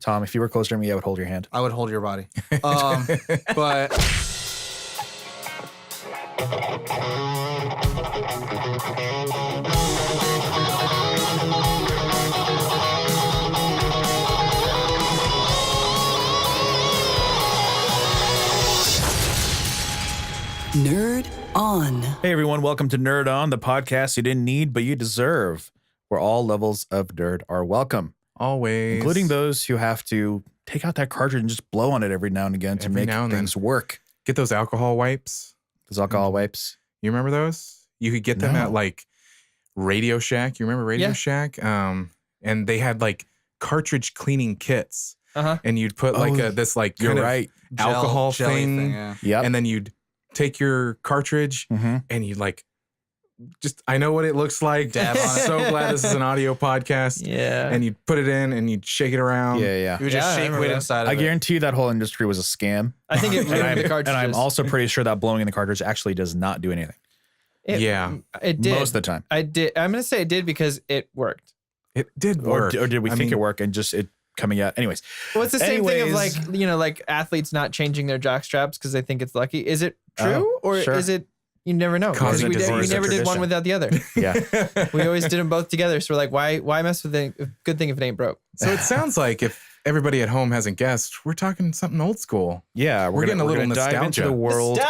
Tom, if you were closer to me, I would hold your hand. I would hold your body. But Nerd On. Hey everyone, welcome to Nerd On, the podcast you didn't need but you deserve, where all levels of nerd are welcome. Always. Including those who have to take out that cartridge and just blow on it every now and again to make things work. Get those alcohol wipes. Those alcohol wipes. You remember those? You could get them at like Radio Shack. You remember Radio Shack? And they had like cartridge cleaning kits. And you'd put like this like kind of alcohol thing. And then you'd take your cartridge and you'd like I know what it looks like. Dab on it. So glad this is an audio podcast. Yeah. And you'd put it in and you'd shake it around. Yeah. You would just shake weight inside of it. I guarantee you that whole industry was a scam. I think it ruined the cartridges. And I'm also pretty sure that blowing in the cartridge actually does not do anything. It did. Most of the time. I'm going to say it did because it worked. It did work. Or did we think it worked and just it coming out? Anyways. Well, it's the same thing of like, like athletes not changing their jock straps because they think it's lucky. Is it true Sure. is it? You never know. Because we never did one without the other. Yeah. We always did them both together. So we're like, why mess with a good thing if it ain't broke? So it sounds like if everybody at home hasn't guessed, we're talking something old school. Yeah, we're getting a little nostalgia. Dive into the world of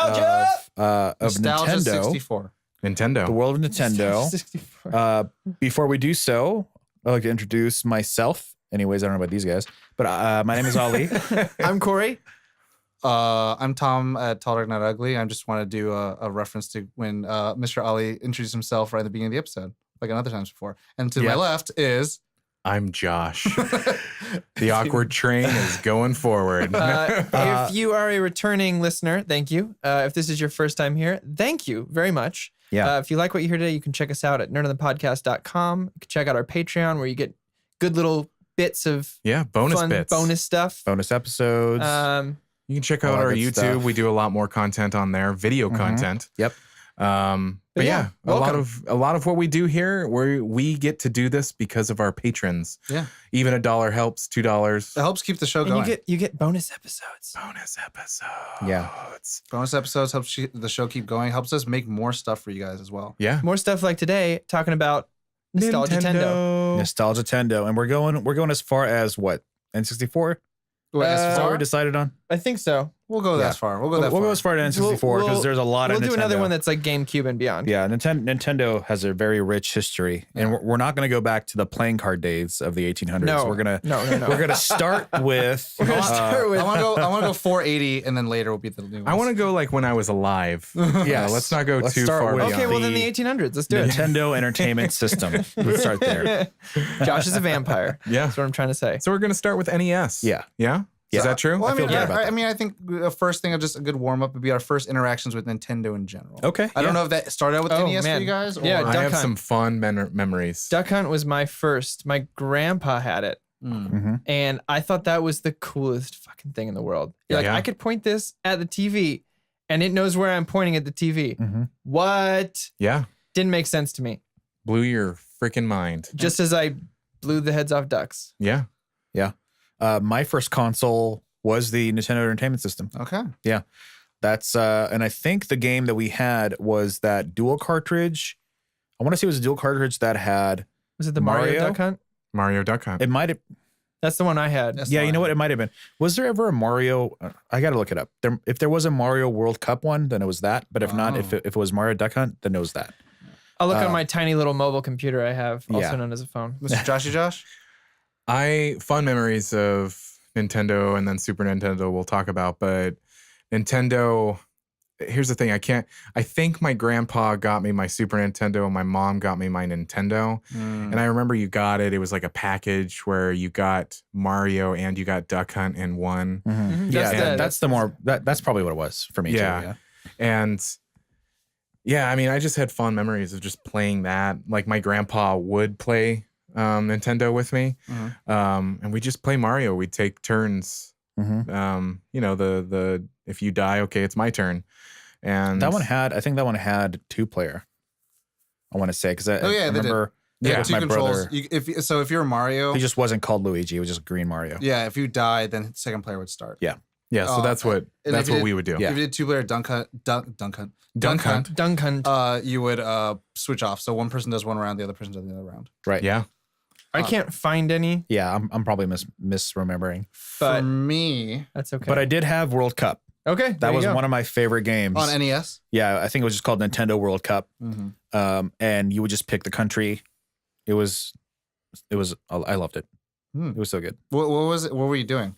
Nintendo. 64. Nintendo. The world of Nintendo. 64. Before we do so, I'd like to introduce myself. Anyways, I don't know about these guys, but my name is Ali. I'm Corey. I'm Tom at Tall Dark Not Ugly. I just want to do a reference to when Mr. Ali introduced himself right at the beginning of the episode, like another times before. And to my left is... I'm Josh. The awkward train is going forward. If you are a returning listener, thank you. If this is your first time here, thank you very much. Yeah. If you like what you hear today, you can check us out at nerdonthepodcast.com. You can check out our Patreon where you get good little bits of bonus bits. Bonus stuff. Bonus episodes. You can check out our YouTube. Stuff. We do a lot more content on there, video content. Yep. But yeah, a lot of what we do here, we get to do this because of our patrons. Yeah. Even $1 helps, $2. It helps keep the show And going. you get bonus episodes. Yeah. Bonus episodes helps the show keep going. Helps us make more stuff for you guys as well. Yeah. More stuff like today, talking about Nostalgia Tendo. Nostalgia Tendo. And we're going as far as what? N64? That's what we decided on? I think so. We'll go that far. We'll go as far as N64 because there's a lot of Nintendo. We'll do another one that's like GameCube and beyond. Yeah, Nintendo has a very rich history, and we're not going to go back to the playing card days of the 1800s. No, we're gonna no. We're gonna start with. I want to go 480, and then later will be the new ones. I want to go like when I was alive. Yeah, let's not go too far. Okay, well then the 1800s. Let's do it. Nintendo Entertainment System. Let's start there. Josh is a vampire. Yeah, that's what I'm trying to say. So we're gonna start with NES. Yeah. Is that true? Well, I think the first thing, just a good warm up would be our first interactions with Nintendo in general. Okay. I don't know if that started out with NES for you guys. Or... Yeah, I have some fun memories. Duck Hunt was my first. My grandpa had it. And I thought that was the coolest fucking thing in the world. I could point this at the TV and it knows where I'm pointing at the TV. What? Yeah. Didn't make sense to me. Blew your freaking mind. Just as I blew the heads off ducks. Yeah. My first console was the Nintendo Entertainment System. Okay. Yeah. That's and I think the game that we had was that dual cartridge. I want to say it was a dual cartridge that had Was it the Mario Duck Hunt? Mario Duck Hunt. It might have. That's the one I had. You know what? It might have been. Was there ever a Mario? I got to look it up. If there was a Mario World Cup one, then it was that. But if not, if it was Mario Duck Hunt, then it was that. I'll look on my tiny little mobile computer I have, also known as a phone. Mr. Joshy Josh? Fun memories of Nintendo and then Super Nintendo we'll talk about, but Nintendo, here's the thing, I think my grandpa got me my Super Nintendo and my mom got me my Nintendo. And I remember you got it was like a package where you got Mario and you got Duck Hunt in one. That's probably what it was for me too. Yeah. And I mean, I just had fond memories of just playing that. Like my grandpa would play Nintendo with me, and we just play Mario. We'd take turns. The if you die, okay, it's my turn. And I think that one had 2-player. I want to say because I remember Yeah. with two my controls. brother. If you're Mario, He just wasn't called Luigi. It was just Green Mario. yeah, if you die, then second player would start. Yeah. Yeah, so Oh, that's what and if you did- we would do. Yeah. If you did 2-player dunk hunt, Dunk you would switch off. So one person does one round, the other person does the other round. Right. Yeah. I can't find any, Yeah. I'm probably misremembering. but For me, that's okay. But I did have World Cup. okay. That was one of my favorite games. on NES. Yeah, I think it was just called Nintendo World Cup. Mm-hmm. And you would just pick the country. It was. I loved it. It was so good. What was it? What were you doing?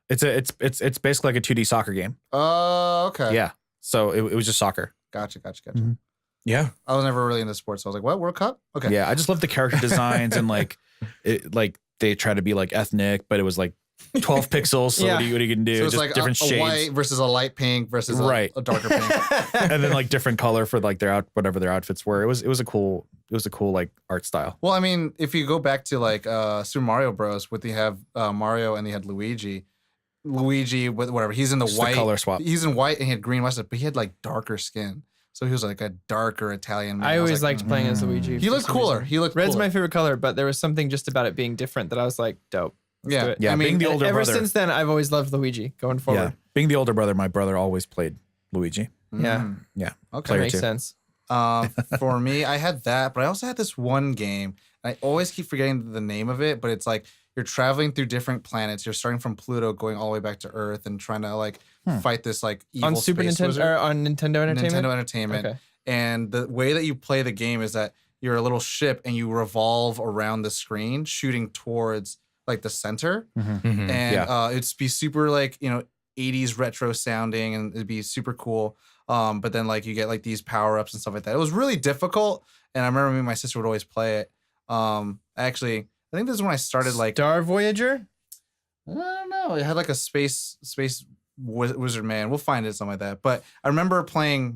It's basically like a 2D soccer game. Oh, okay. Yeah. So it was just soccer. Gotcha. Mhm. Yeah. I was never really into sports. So I was like, what? World Cup? Okay. Yeah, I just love the character designs and like they try to be like ethnic, but it was like 12 pixels. So Yeah. what are you gonna do? So it's Just like different a shades. white versus a light pink versus Right. a darker pink. And then like different color for like whatever their outfits were. It was a cool like art style. Well, I mean, if you go back to like Super Mario Bros, what they have Mario and they had Luigi with whatever. He's in the Just the white color swap. He's in white and he had green mustache, but he had like darker skin. So he was like a darker Italian man. I always was like, liked playing as Luigi. He for looked some cooler. reason. He looked Red's cooler. my favorite color, but there was something just about it being different that I was like, dope. Let's do Yeah. it. Yeah, I mean, being the older Ever brother. since then, I've always loved Luigi going forward. Yeah. Being the older brother, my brother always played Luigi. Yeah. Yeah. Okay. Player Makes two. sense. For me, I had that, but I also had this one game. And I always keep forgetting the name of it, but it's like you're traveling through different planets. You're starting from Pluto, going all the way back to Earth, and trying to like fight this like evil On Super space Nintendo wizard. or on Nintendo Entertainment. Nintendo Entertainment. Okay. And the way that you play the game is that you're a little ship and you revolve around the screen, shooting towards like the center. Mhm. And it'd be super like 80s retro sounding, and it'd be super cool. But then like you get like these power ups and stuff like that. It was really difficult, and I remember me and my sister would always play it. Actually, I think this is when I started like Star Voyager. I don't know. It had like a space wizard man. We'll find it, something like that. But I remember playing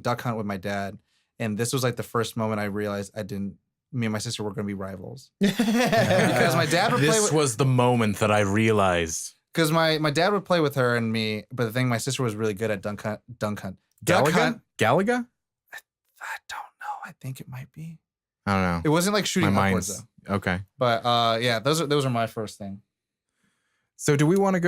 Duck Hunt with my dad, and this was like the first moment I realized me and my sister were going to be rivals because my dad would play This with. was the moment that I realized. Because my dad would play with her and me, but the thing, my sister was really good at Duck Hunt. Duck Galaga? Hunt. Galaga? I don't know. I think it might be. I don't know. It wasn't like shooting My upwards mind's though. okay. But yeah, those are my first thing. So do we want to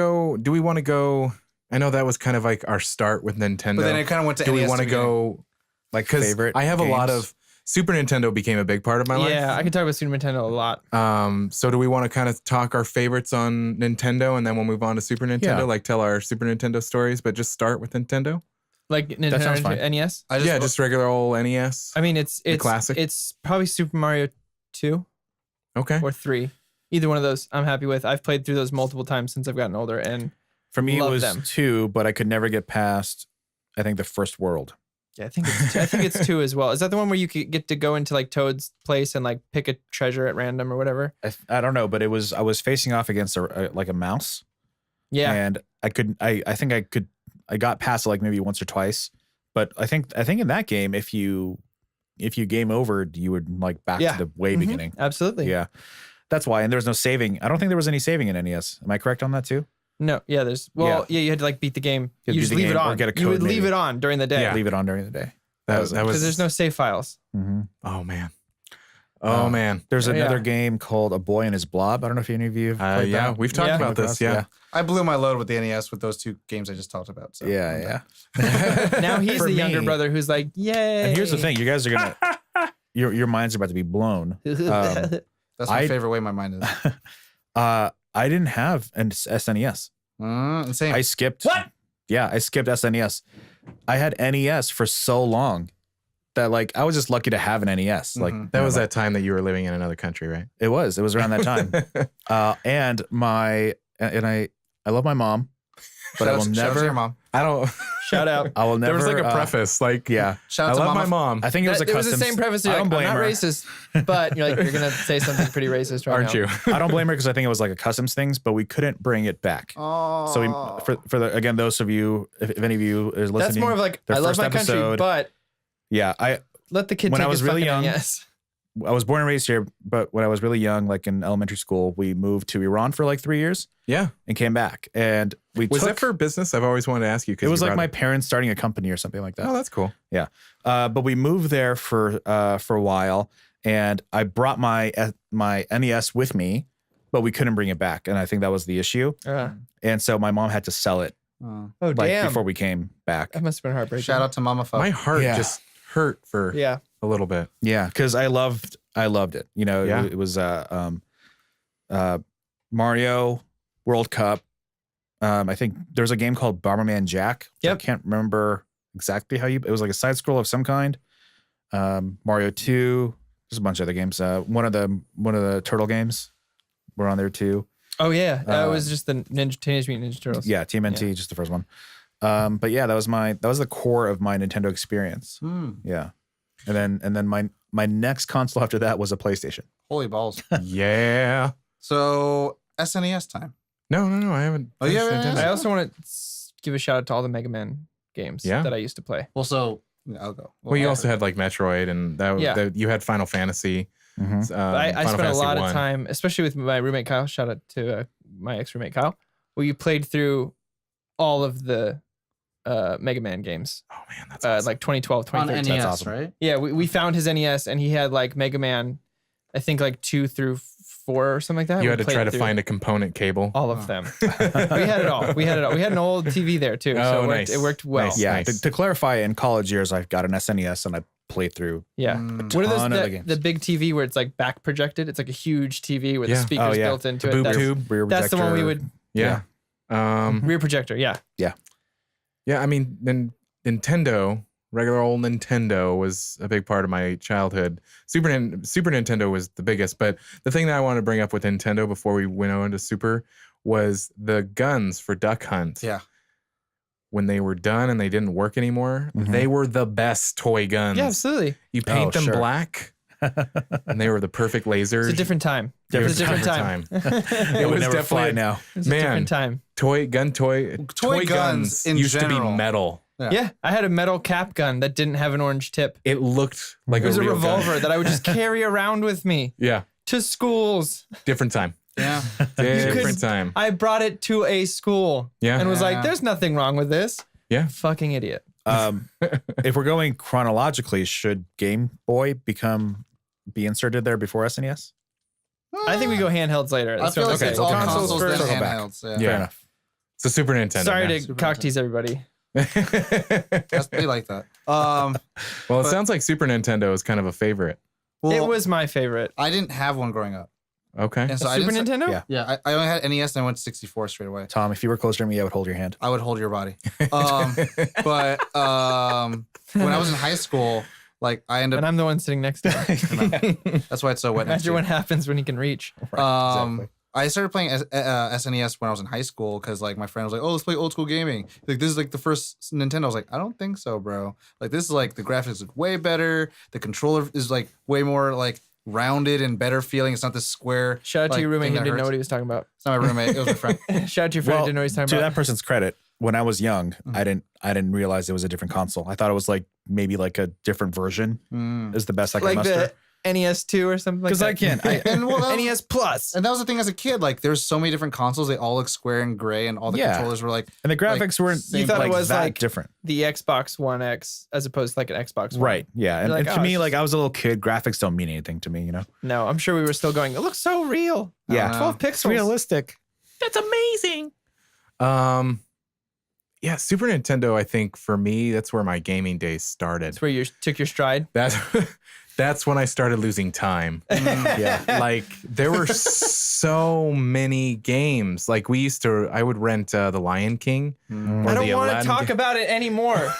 go? I know that was kind of like our start with Nintendo. But then it kind of went to. do we NES want to beginning. go like because Favorite I have a lot games? of Super Nintendo became a big part of my life. Yeah, I can talk about Super Nintendo a lot. So do we want to kind of talk our favorites on Nintendo and then we'll move on to Super Nintendo, Yeah. like tell our Super Nintendo stories, but just start with Nintendo? Like Nintendo sounds fine. NES. Just regular old NES. I mean, it's classic? It's probably Super Mario 2 Okay. or 3. Either one of those, I'm happy with. I've played through those multiple times since I've gotten older, and For me, Love it was them. 2, but I could never get past, I think, the first world. yeah, I think it's 2 as well. Is that the one where you could get to go into like Toad's place and like pick a treasure at random or whatever? I don't know, but I was facing off against like a mouse. Yeah, And I got past it like maybe once or twice. But I think in that game, if you game over, you would like back Yeah. to the way beginning. absolutely. Yeah. That's why. And there was no saving. I don't think there was any saving in NES. Am I correct on that too? No, yeah, you had to like beat the game. You had to You just beat the leave it game or on. get a You would code leave maybe. it on during the day. Yeah. Leave it on during the day. That was Because there's no save files. Mm-hmm. Oh man. Oh man. There's Yeah. another game called A Boy and His Blob. I don't know if any of you have played Yeah, that. we've talked Yeah. about this. Yeah. I blew my load with the NES with those two games I just talked about. So Yeah. Now he's For the younger me- brother who's like, yay. And here's the thing: you guys are gonna your minds are about to be blown. That's my I- favorite way my mind is. I didn't have an SNES. Insane. I skipped. What? Yeah, I skipped SNES. I had NES for so long that like I was just lucky to have an NES. Like Mhm. That was like, that time that you were living in another country, right? It was around that time. I love my mom, but I will Shout out to never. your mom. I don't. Shout out. I will never. There was like a preface, like Yeah, Shout I out to love Mama. my mom. I think it was a It was custom. the same preface. I You're don't like, I'm blame not her. racist, but you're gonna say something pretty racist right Aren't now. you? I don't blame her because I think it was like a customs things, but we couldn't bring it back. Oh. So for the again, those of you, if any of you is listening, That's more of like, the I love first my country, episode- but yeah, let the kid When take I was his really fucking young, NES. I was born and raised here, but when I was really young, like in elementary school, we moved to Iran for like 3 years Yeah. and came back. And we Was took, that for business? I've always wanted to ask you. it was like my parents starting a company or something like that. Oh, that's cool. But we moved there for a while, and I brought my NES with me, but we couldn't bring it back, and I think that was the issue. And so my mom had to sell it Oh, like damn. before we came back. That must have been heartbreaking. Shout out to Mama Fuck. My heart just hurt for a little bit. Yeah, because I loved it. You know, Yeah. it was Mario World Cup. I think there's a game called Bomberman Jack. Yep. I can't remember exactly it was like a side scroll of some kind. Mario 2. There's a bunch of other games. One of the turtle games were on there too. Oh yeah, that was just the Teenage Mutant Ninja Turtles. Yeah, TMNT, just the first one. But yeah, that was the core of my Nintendo experience. Yeah, and then my next console after that was a PlayStation. Holy balls. Yeah. So SNES time. No, I haven't. Oh, yeah, finished yeah, Nintendo. I also want to give a shout out to all the Mega Man games that I used to play. Well, so I'll go. Well, you also had like Metroid, and you had Final Fantasy. Mm-hmm. I Final spent a Fantasy lot of 1. time, especially with my roommate Kyle. Shout out to my ex-roommate Kyle. We played through all of the Mega Man games. Oh man, that's awesome. Like 2012, on 2013. NES, awesome. right? Yeah, we found his NES, and he had like Mega Man, I think like 2 through 4 or something like that. You We had to played try to through find a component cable. all of them. We had it all. We had an old TV there too, so it worked well. Nice. Yeah, to clarify, in college years, I've got an SNES and I played through. Yeah. Mm. What are ton of the those? games. The big TV where it's like back projected. It's like a huge TV with the speakers built into the it. boob tube, rear That's the one we projector. would Yeah. rear projector. Yeah. Yeah, I mean, Nintendo, regular old Nintendo was a big part of my childhood. Super Nintendo was the biggest, but the thing that I wanted to bring up with Nintendo before we went on to Super was the guns for Duck Hunt. Yeah. When they were done and they didn't work anymore, they were the best toy guns. Yeah, absolutely. You paint them sure. black, and they were the perfect lasers. It's a different time. It was It's a different time. It would was never fly definitely- now. It's a Man. different time. Toy Toy guns in used to general. be metal. Yeah, I had a metal cap gun that didn't have an orange tip. It looked like It was a real gun. revolver that I would just carry around with me Yeah, to schools. different time. Yeah. Different time. I brought it to a school Yeah. and was Yeah. like, "There's nothing wrong with this." Yeah. Fucking idiot. If we're going chronologically, should Game Boy be inserted there before SNES? I think we go handhelds later. I That's feel what like I'm it's saying. all Consoles consoles first. then Circle back. handhelds. Yeah. Fair enough. So Super Nintendo. Sorry now. to cock tease everybody. They like that. Well, it But- sounds like Super Nintendo is kind of a favorite. Well, It was my favorite. I didn't have one growing up. Okay. And so I Super didn't, Nintendo? Yeah. Yeah, I only had NES and I went to 64 straight away. Tom, if you were closer to me, I would hold your hand. I would hold your body. But when I was in high school, like I ended And up, I'm the one sitting next to him. that's why it's so wet next to Imagine you. what happens when he can reach. Exactly. I started playing SNES when I was in high school because like my friend was like, "Oh, let's play old school gaming." Like this is like the first Nintendo. I was like, "I don't think so, bro. Like this is like the graphics look way better. The controller is like way more like rounded and better feeling. It's not this square." Shout out to like, your roommate thing who that didn't know hurts. what he was talking about. It's not my roommate. It was my friend. Shout out to your friend who didn't know what he was to talking that about. person's credit, when I was young, I didn't realize it was a different console. I thought it was like maybe like a different version is the best I can Like muster. the NES 2 or something like Because that. I can't. And well, that was- NES Plus. And that was the thing as a kid. Like, there's so many different consoles. They all look square and gray, and all the Yeah. controllers were like, And the graphics weren't same You thought it like was that like different. the Xbox One X as opposed to like an Xbox One. Right. Yeah. And, You're like, and to oh, me, it's like just- I was a little kid, graphics don't mean anything to me, you know? No, I'm sure we were still going, it looks so real. Yeah. 12 pixels. It's realistic. That's amazing. Yeah, Super Nintendo, I think for me, that's where my gaming days started. That's where you took your stride. That's when I started losing time. Yeah. Like there were so many games. Like I would rent The Lion King. Or I don't the want to Aladdin talk about it anymore.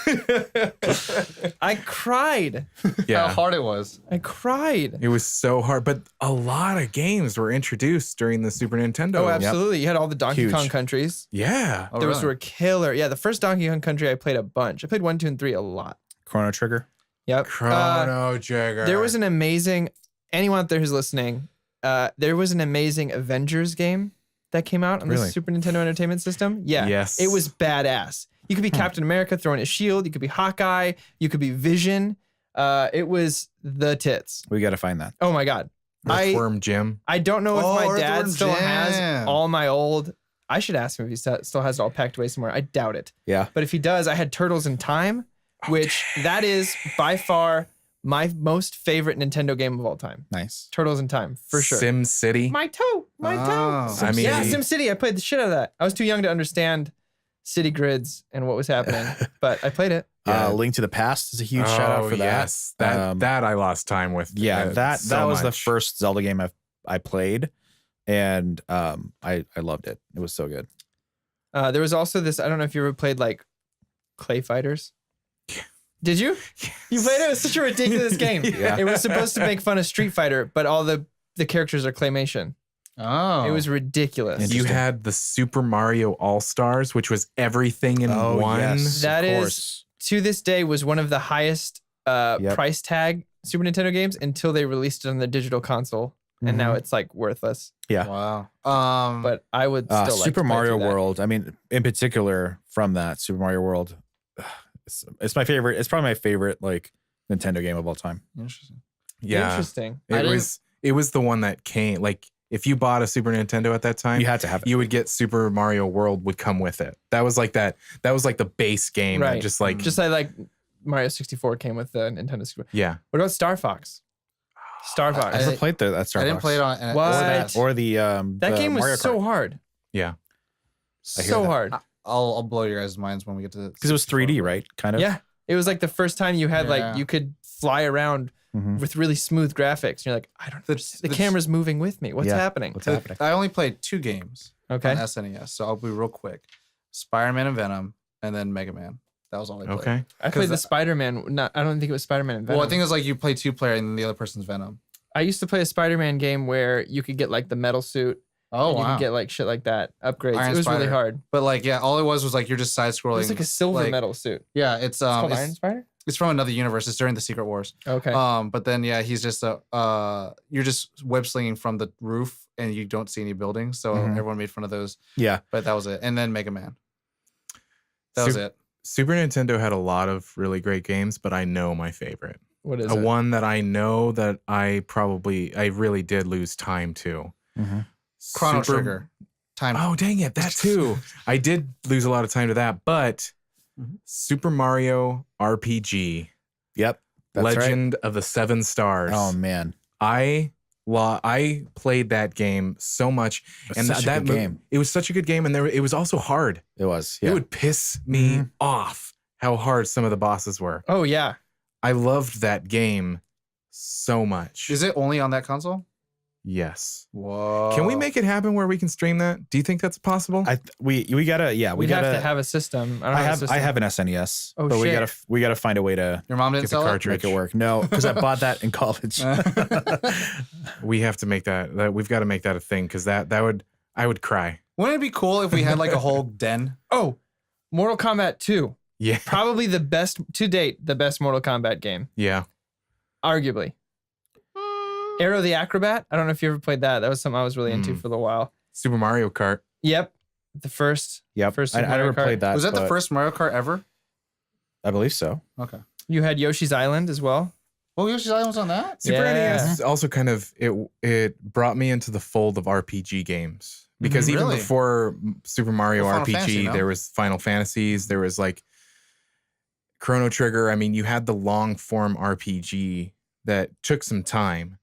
I cried. Yeah. how hard it was. I cried. It was so hard, but a lot of games were introduced during the Super Nintendo. Oh, absolutely. You had all the Donkey Huge. Kong countries. Yeah. Oh, Those really? were killer. Yeah, the first Donkey Kong country I played a bunch. I played 1, 2, and 3 a lot. Chrono Trigger. Yep. Chrono Trigger. There was an amazing, anyone out there who's listening, there was an amazing Avengers game that came out on the Really? Super Nintendo Entertainment System. Yeah. Yes. It was badass. You could be Captain America throwing a shield. You could be Hawkeye. You could be Vision. It was the tits. We got to find that. Oh my God. Earthworm Jim. I don't know if Oh, my dad Earthworm still has Jim. all my old. I should ask him if he still has it all packed away somewhere. I doubt it. Yeah. But if he does, I had Turtles in Time, which that is by far my most favorite Nintendo game of all time. Nice. Turtles in Time, for sure. Sim City. My toe. I mean, Yeah, SimCity. I played the shit out of that. I was too young to understand city grids and what was happening, but I played it. Link to the Past is a huge shout out for that. Yes, that I lost time with. Yeah, that was the much. first Zelda game I played, and I loved it. It was so good. There was also this. I don't know if you ever played like Clay Fighters. Did you? You played it? It was such a ridiculous game. Yeah. It was supposed to make fun of Street Fighter, but all the characters are claymation. Oh. It was ridiculous. You had the Super Mario All Stars, which was everything in one. Yes, That of is, course. to this day, was one of the highest price tag Super Nintendo games until they released it on the digital console, and now it's like worthless. Yeah. Wow. But I would still like Super to play Mario through that. World. I mean, in particular, from that Super Mario World, it's my favorite. It's probably my favorite like Nintendo game of all time. Interesting. Yeah, Interesting. it was the one that came like. If you bought a Super Nintendo at that time, You had to have it. you would get Super Mario World would come with it. That was like that. That was like the base game. Right. Just like Just like Mario 64 came with the Nintendo 64. yeah. What about Star Fox? Star Fox. I never played that Star I didn't Fox. play it on What? or the that the game was Mario so Kart. hard. Yeah. I hear So that. hard. I'll blow your guys' minds when we get to because it was 3D, right? Kind of. Yeah. It was like the first time you had Yeah. like you could fly around Mhm. with really smooth graphics. You're like, I don't know. The camera's moving with me. What's Yeah. happening? What's happening? I only played 2 games Okay. on SNES, so I'll be real quick. Spider-Man and Venom, and then Mega Man. That was all I played. Okay. I played the that- Spider-Man. I don't think it was Spider-Man and Venom. Well, I think it was like you play 2-player and then the other person's Venom. I used to play a Spider-Man game where you could get like the metal suit. Oh, and you wow. could get like shit like that, upgrades. Iron it was really Spider. hard. But like, yeah, all it was like you're just side It scrolling. was like a silver metal suit. Yeah, It's called Iron it's Spider? from another universe. It's during the Secret Wars. Okay. But then yeah, he's just you're just web slinging from the roof and you don't see any buildings. So Mhm. everyone made fun of those. Yeah. But that was it. And then Mega Man. That was it. Super Nintendo had a lot of really great games, but I know my favorite. What is A it? one that I know that I really did lose time to. Mhm. Chrono Trigger. Time. Oh, dang it. That too. I did lose a lot of time to that, but Mhm. Super Mario RPG, Yep. That's right. Legend of the Seven Stars. Oh man. I played that game so much, and such a that good game. It was such a good game, and it was also hard. It was. Yeah. It would piss me off how hard some of the bosses were. Oh yeah. I loved that game so much. Is it only on that console? Yes. Whoa. Can we make it happen where we can stream that? Do you think that's possible? we gotta we We'd gotta have to have a system. I don't I have a have system. I have an SNES, Oh, but shit. we gotta find a way to Your mom didn't Get the sell it? cartridge. make it work. No, because I bought that in college. We have to make that. We've got to make that a thing because I would cry. Wouldn't it be cool if we had like a whole den? Oh, Mortal Kombat 2. Yeah. Probably the best to date, the best Mortal Kombat game. Yeah. Arguably. Arrow the Acrobat. I don't know if you ever played that. That was something I was really into for a while. Super Mario Kart. Yep. The first. Yep. First I Super Mario never Kart. played that. Was that the but first Mario Kart ever? I believe so. Okay. You had Yoshi's Island as well. Oh, Yoshi's Island was on that? Super Yeah. NES also kind of it brought me into the fold of RPG games because even Really? before Super Mario Well, Final RPG, Fantasy, no? there was Final Fantasies, there was like Chrono Trigger. I mean, you had the long form RPG that took some time,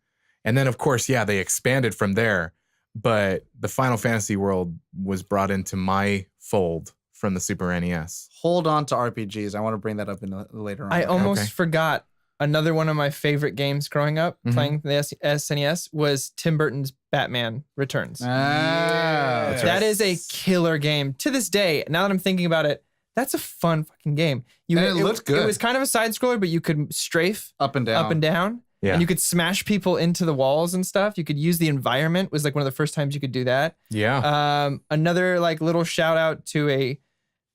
and then of course, yeah, they expanded from there. But the Final Fantasy world was brought into my fold from the Super NES. Hold on to RPGs. I want to bring that up in later on. I almost Okay. forgot another one of my favorite games growing up, Mhm. playing the SNES, was Tim Burton's Batman Returns. That's That is a killer game. To this day, now that I'm thinking about it, that's a fun fucking game. And it looked good. It was kind of a side scroller, but you could strafe Up and down. up and down. Yeah. And you could smash people into the walls and stuff. You could use the environment. Was like one of the first times you could do that. Yeah. Another like little shout out to a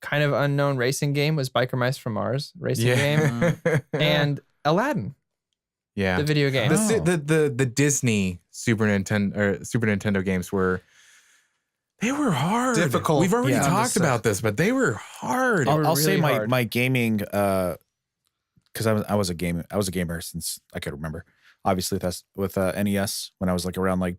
kind of unknown racing game was Biker Mice from Mars racing game and Aladdin, yeah. the video game. The Disney Super Nintendo games were hard. Difficult. We've already Yeah. talked about this, but they were hard. were I'll say really my hard. my gaming because I was a gamer since I could remember. Obviously that's with NES when I was like around like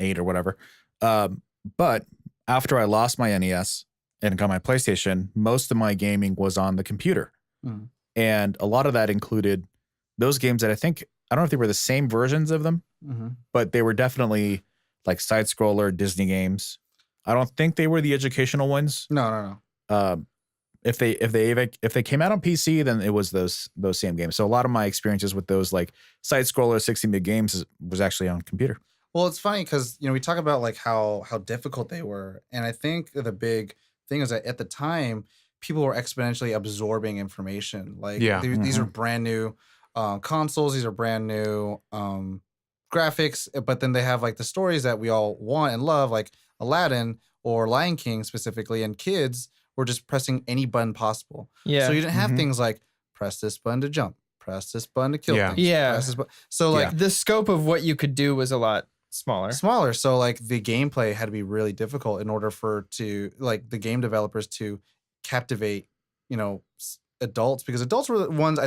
8 or whatever. But after I lost my NES and got my PlayStation, most of my gaming was on the computer. Mhm. And a lot of that included those games that I don't know if they were the same versions of them, but they were definitely like side scroller Disney games. I don't think they were the educational ones. No. If they came out on PC, then it was those same games. So a lot of my experiences with those like side scroller 16-bit games was actually on computer. Well, it's funny because we talk about like how difficult they were, and I think the big thing is that at the time people were exponentially absorbing information. Like these are brand new consoles, these are brand new graphics, but then they have like the stories that we all want and love, like Aladdin or Lion King specifically, and kids were just pressing any button possible. Yeah. So you didn't have things like press this button to jump, press this button to kill things. Yeah. Press this so like the scope of what you could do was a lot smaller. So like the gameplay had to be really difficult in order for the game developers to captivate, adults, because adults were the ones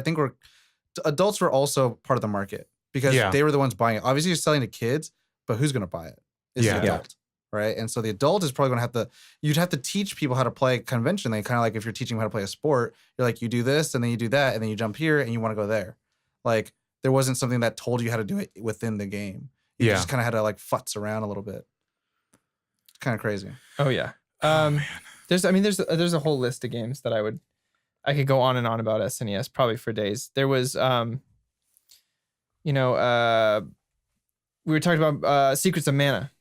adults were also part of the market because they were the ones buying it. Obviously you're selling to kids, but who's going to buy it? It's the adult. Right. And so the adult is probably going to you'd have to teach people how to play conventionally, kind of like if you're teaching them how to play a sport, you're like, you do this and then you do that and then you jump here and you want to go there. Like there wasn't something that told you how to do it within the game. You just kind of had to like futz around a little bit. It's kind of crazy. Oh yeah. There's a whole list of games that I could go on and on about SNES probably for days. There was, we were talking about Secrets of Mana.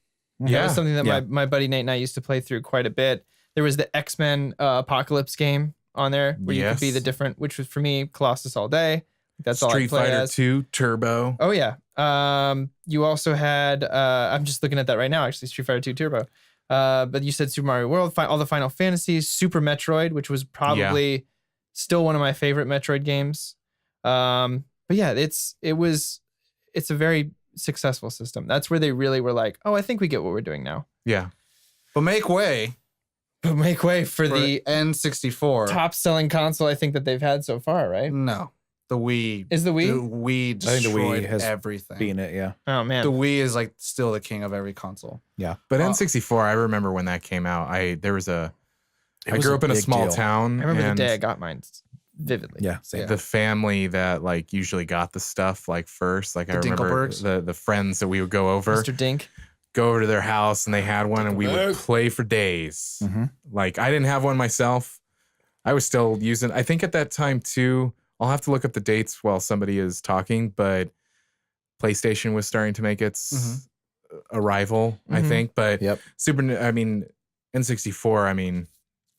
That was something that my buddy Nate and I used to play through quite a bit. There was the X-Men Apocalypse game on there where you could be the different, which was for me, Colossus all day. That's all I play Street Fighter as. 2 Turbo. Oh yeah. You also had, I'm just looking at that right now, actually, Street Fighter 2 Turbo. But you said Super Mario World, all the Final Fantasies, Super Metroid, which was probably still one of my favorite Metroid games. But yeah, it's a very successful system. That's where they really were like, oh, I think we get what we're doing now. Yeah. But make way for the N64 top selling console I think that they've had so far, right? No. The Wii. Is the Wii? The Wii destroyed I think the Wii has everything. been it, yeah. Oh man. The Wii is like still the king of every console. Yeah. But N64, I remember when that came out. I grew up in a small town. I remember the day I got mine vividly. Yeah, same. The family that like usually got the stuff like first. Like I remember the friends that we would go over. Mr. Dink. Go over to their house and they had one and we would play for days. Like I didn't have one myself. I was still using, I think at that time too, I'll have to look up the dates while somebody is talking, but PlayStation was starting to make its arrival, I think. But N64,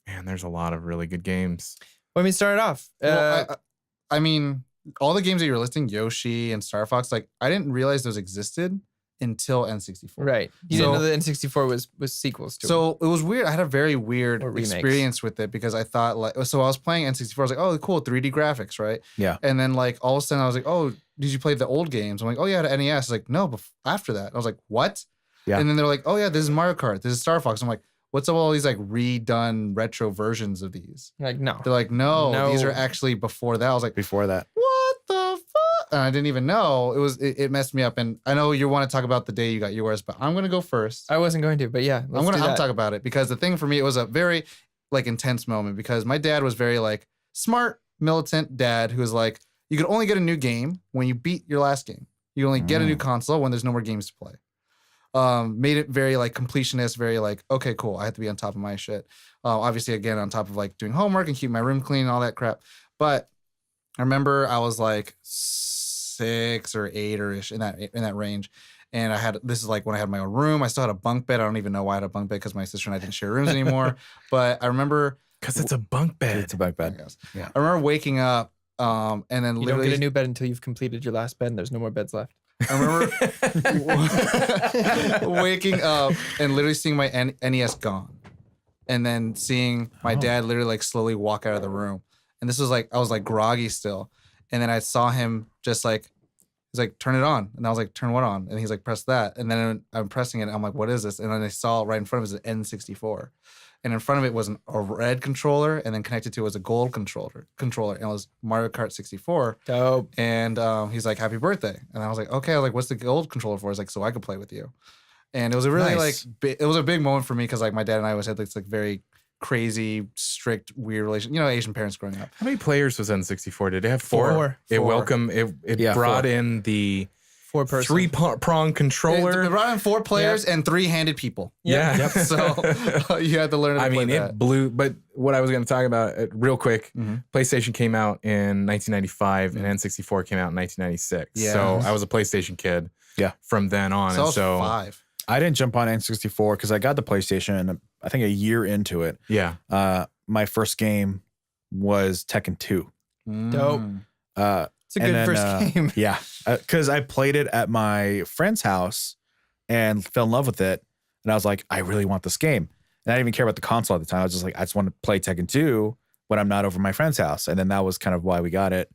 man, there's a lot of really good games. Let me start it off. All the games that you're listing, Yoshi and Star Fox, like I didn't realize those existed until N64. Right. You didn't know the N64 was sequels to it. So it was weird. I had a very weird experience with it because I thought I was playing N64. I was like, oh, cool, 3D graphics, right? Yeah. And then like all of a sudden I was like, oh, did you play the old games? I'm like, oh yeah, I had an NES. I was like, no, after that. I was like, what? Yeah. And then they're like, oh yeah, this is Mario Kart. This is Star Fox. I'm like, what's up with all these like redone retro versions of these? Like, no. They're like, no, these are actually before that. I was like, before that. What the fuck? And I didn't even know. It messed me up. And I know you want to talk about the day you got yours, but I'm gonna go first. I wasn't going to, but yeah, I'll talk about it because the thing for me, it was a very like intense moment because my dad was very like smart, militant dad who was like, you could only get a new game when you beat your last game. You only get a new console when there's no more games to play. Made it very like completionist, very like, okay, cool. I have to be on top of my shit. Obviously, again, on top of like doing homework and keep my room clean and all that crap. But I remember I was like 6 or 8 or ish in that range. And this is like when I had my own room. I still had a bunk bed. I don't even know why I had a bunk bed because my sister and I didn't share rooms anymore. But I remember because it's a bunk bed. It's a bunk bed. Yeah. I remember waking up and then you don't get a new bed until you've completed your last bed and there's no more beds left. I remember waking up and literally seeing my NES gone, and then seeing my dad literally like slowly walk out of the room. And this was like I was like groggy still, and then I saw him just like he's like turn it on, and I was like turn what on, and he's like press that, and then I'm pressing it. And I'm like what is this? And then I saw right in front of it was an N64. And in front of it was a red controller, and then connected to it was a gold controller, and it was Mario Kart 64. Dope. And he's like, "Happy birthday!" And I was like, "Okay." I was like, "What's the gold controller for?" He's like, "So I could play with you." And it was a really it was a big moment for me because like my dad and I always had this like very crazy, strict, weird relation. You know, Asian parents growing up. How many players was N64? Did it have four? It brought in the 4-person 3-prong controller. It brought in 4 players and 3-handed people. Yeah. Yep. So you had to learn how to play that. It blew. But what I was going to talk about real quick, PlayStation came out in 1995 and N64 came out in 1996. Yeah. So I was a PlayStation kid. Yeah. From then on. So I was 5. I didn't jump on N64 because I got the PlayStation, I think a year into it. Yeah. My first game was Tekken 2. Dope. It's a good first game. Yeah. Because I played it at my friend's house and fell in love with it. And I was like, I really want this game. And I didn't even care about the console at the time. I was just like, I just want to play Tekken 2 when I'm not over my friend's house. And then that was kind of why we got it.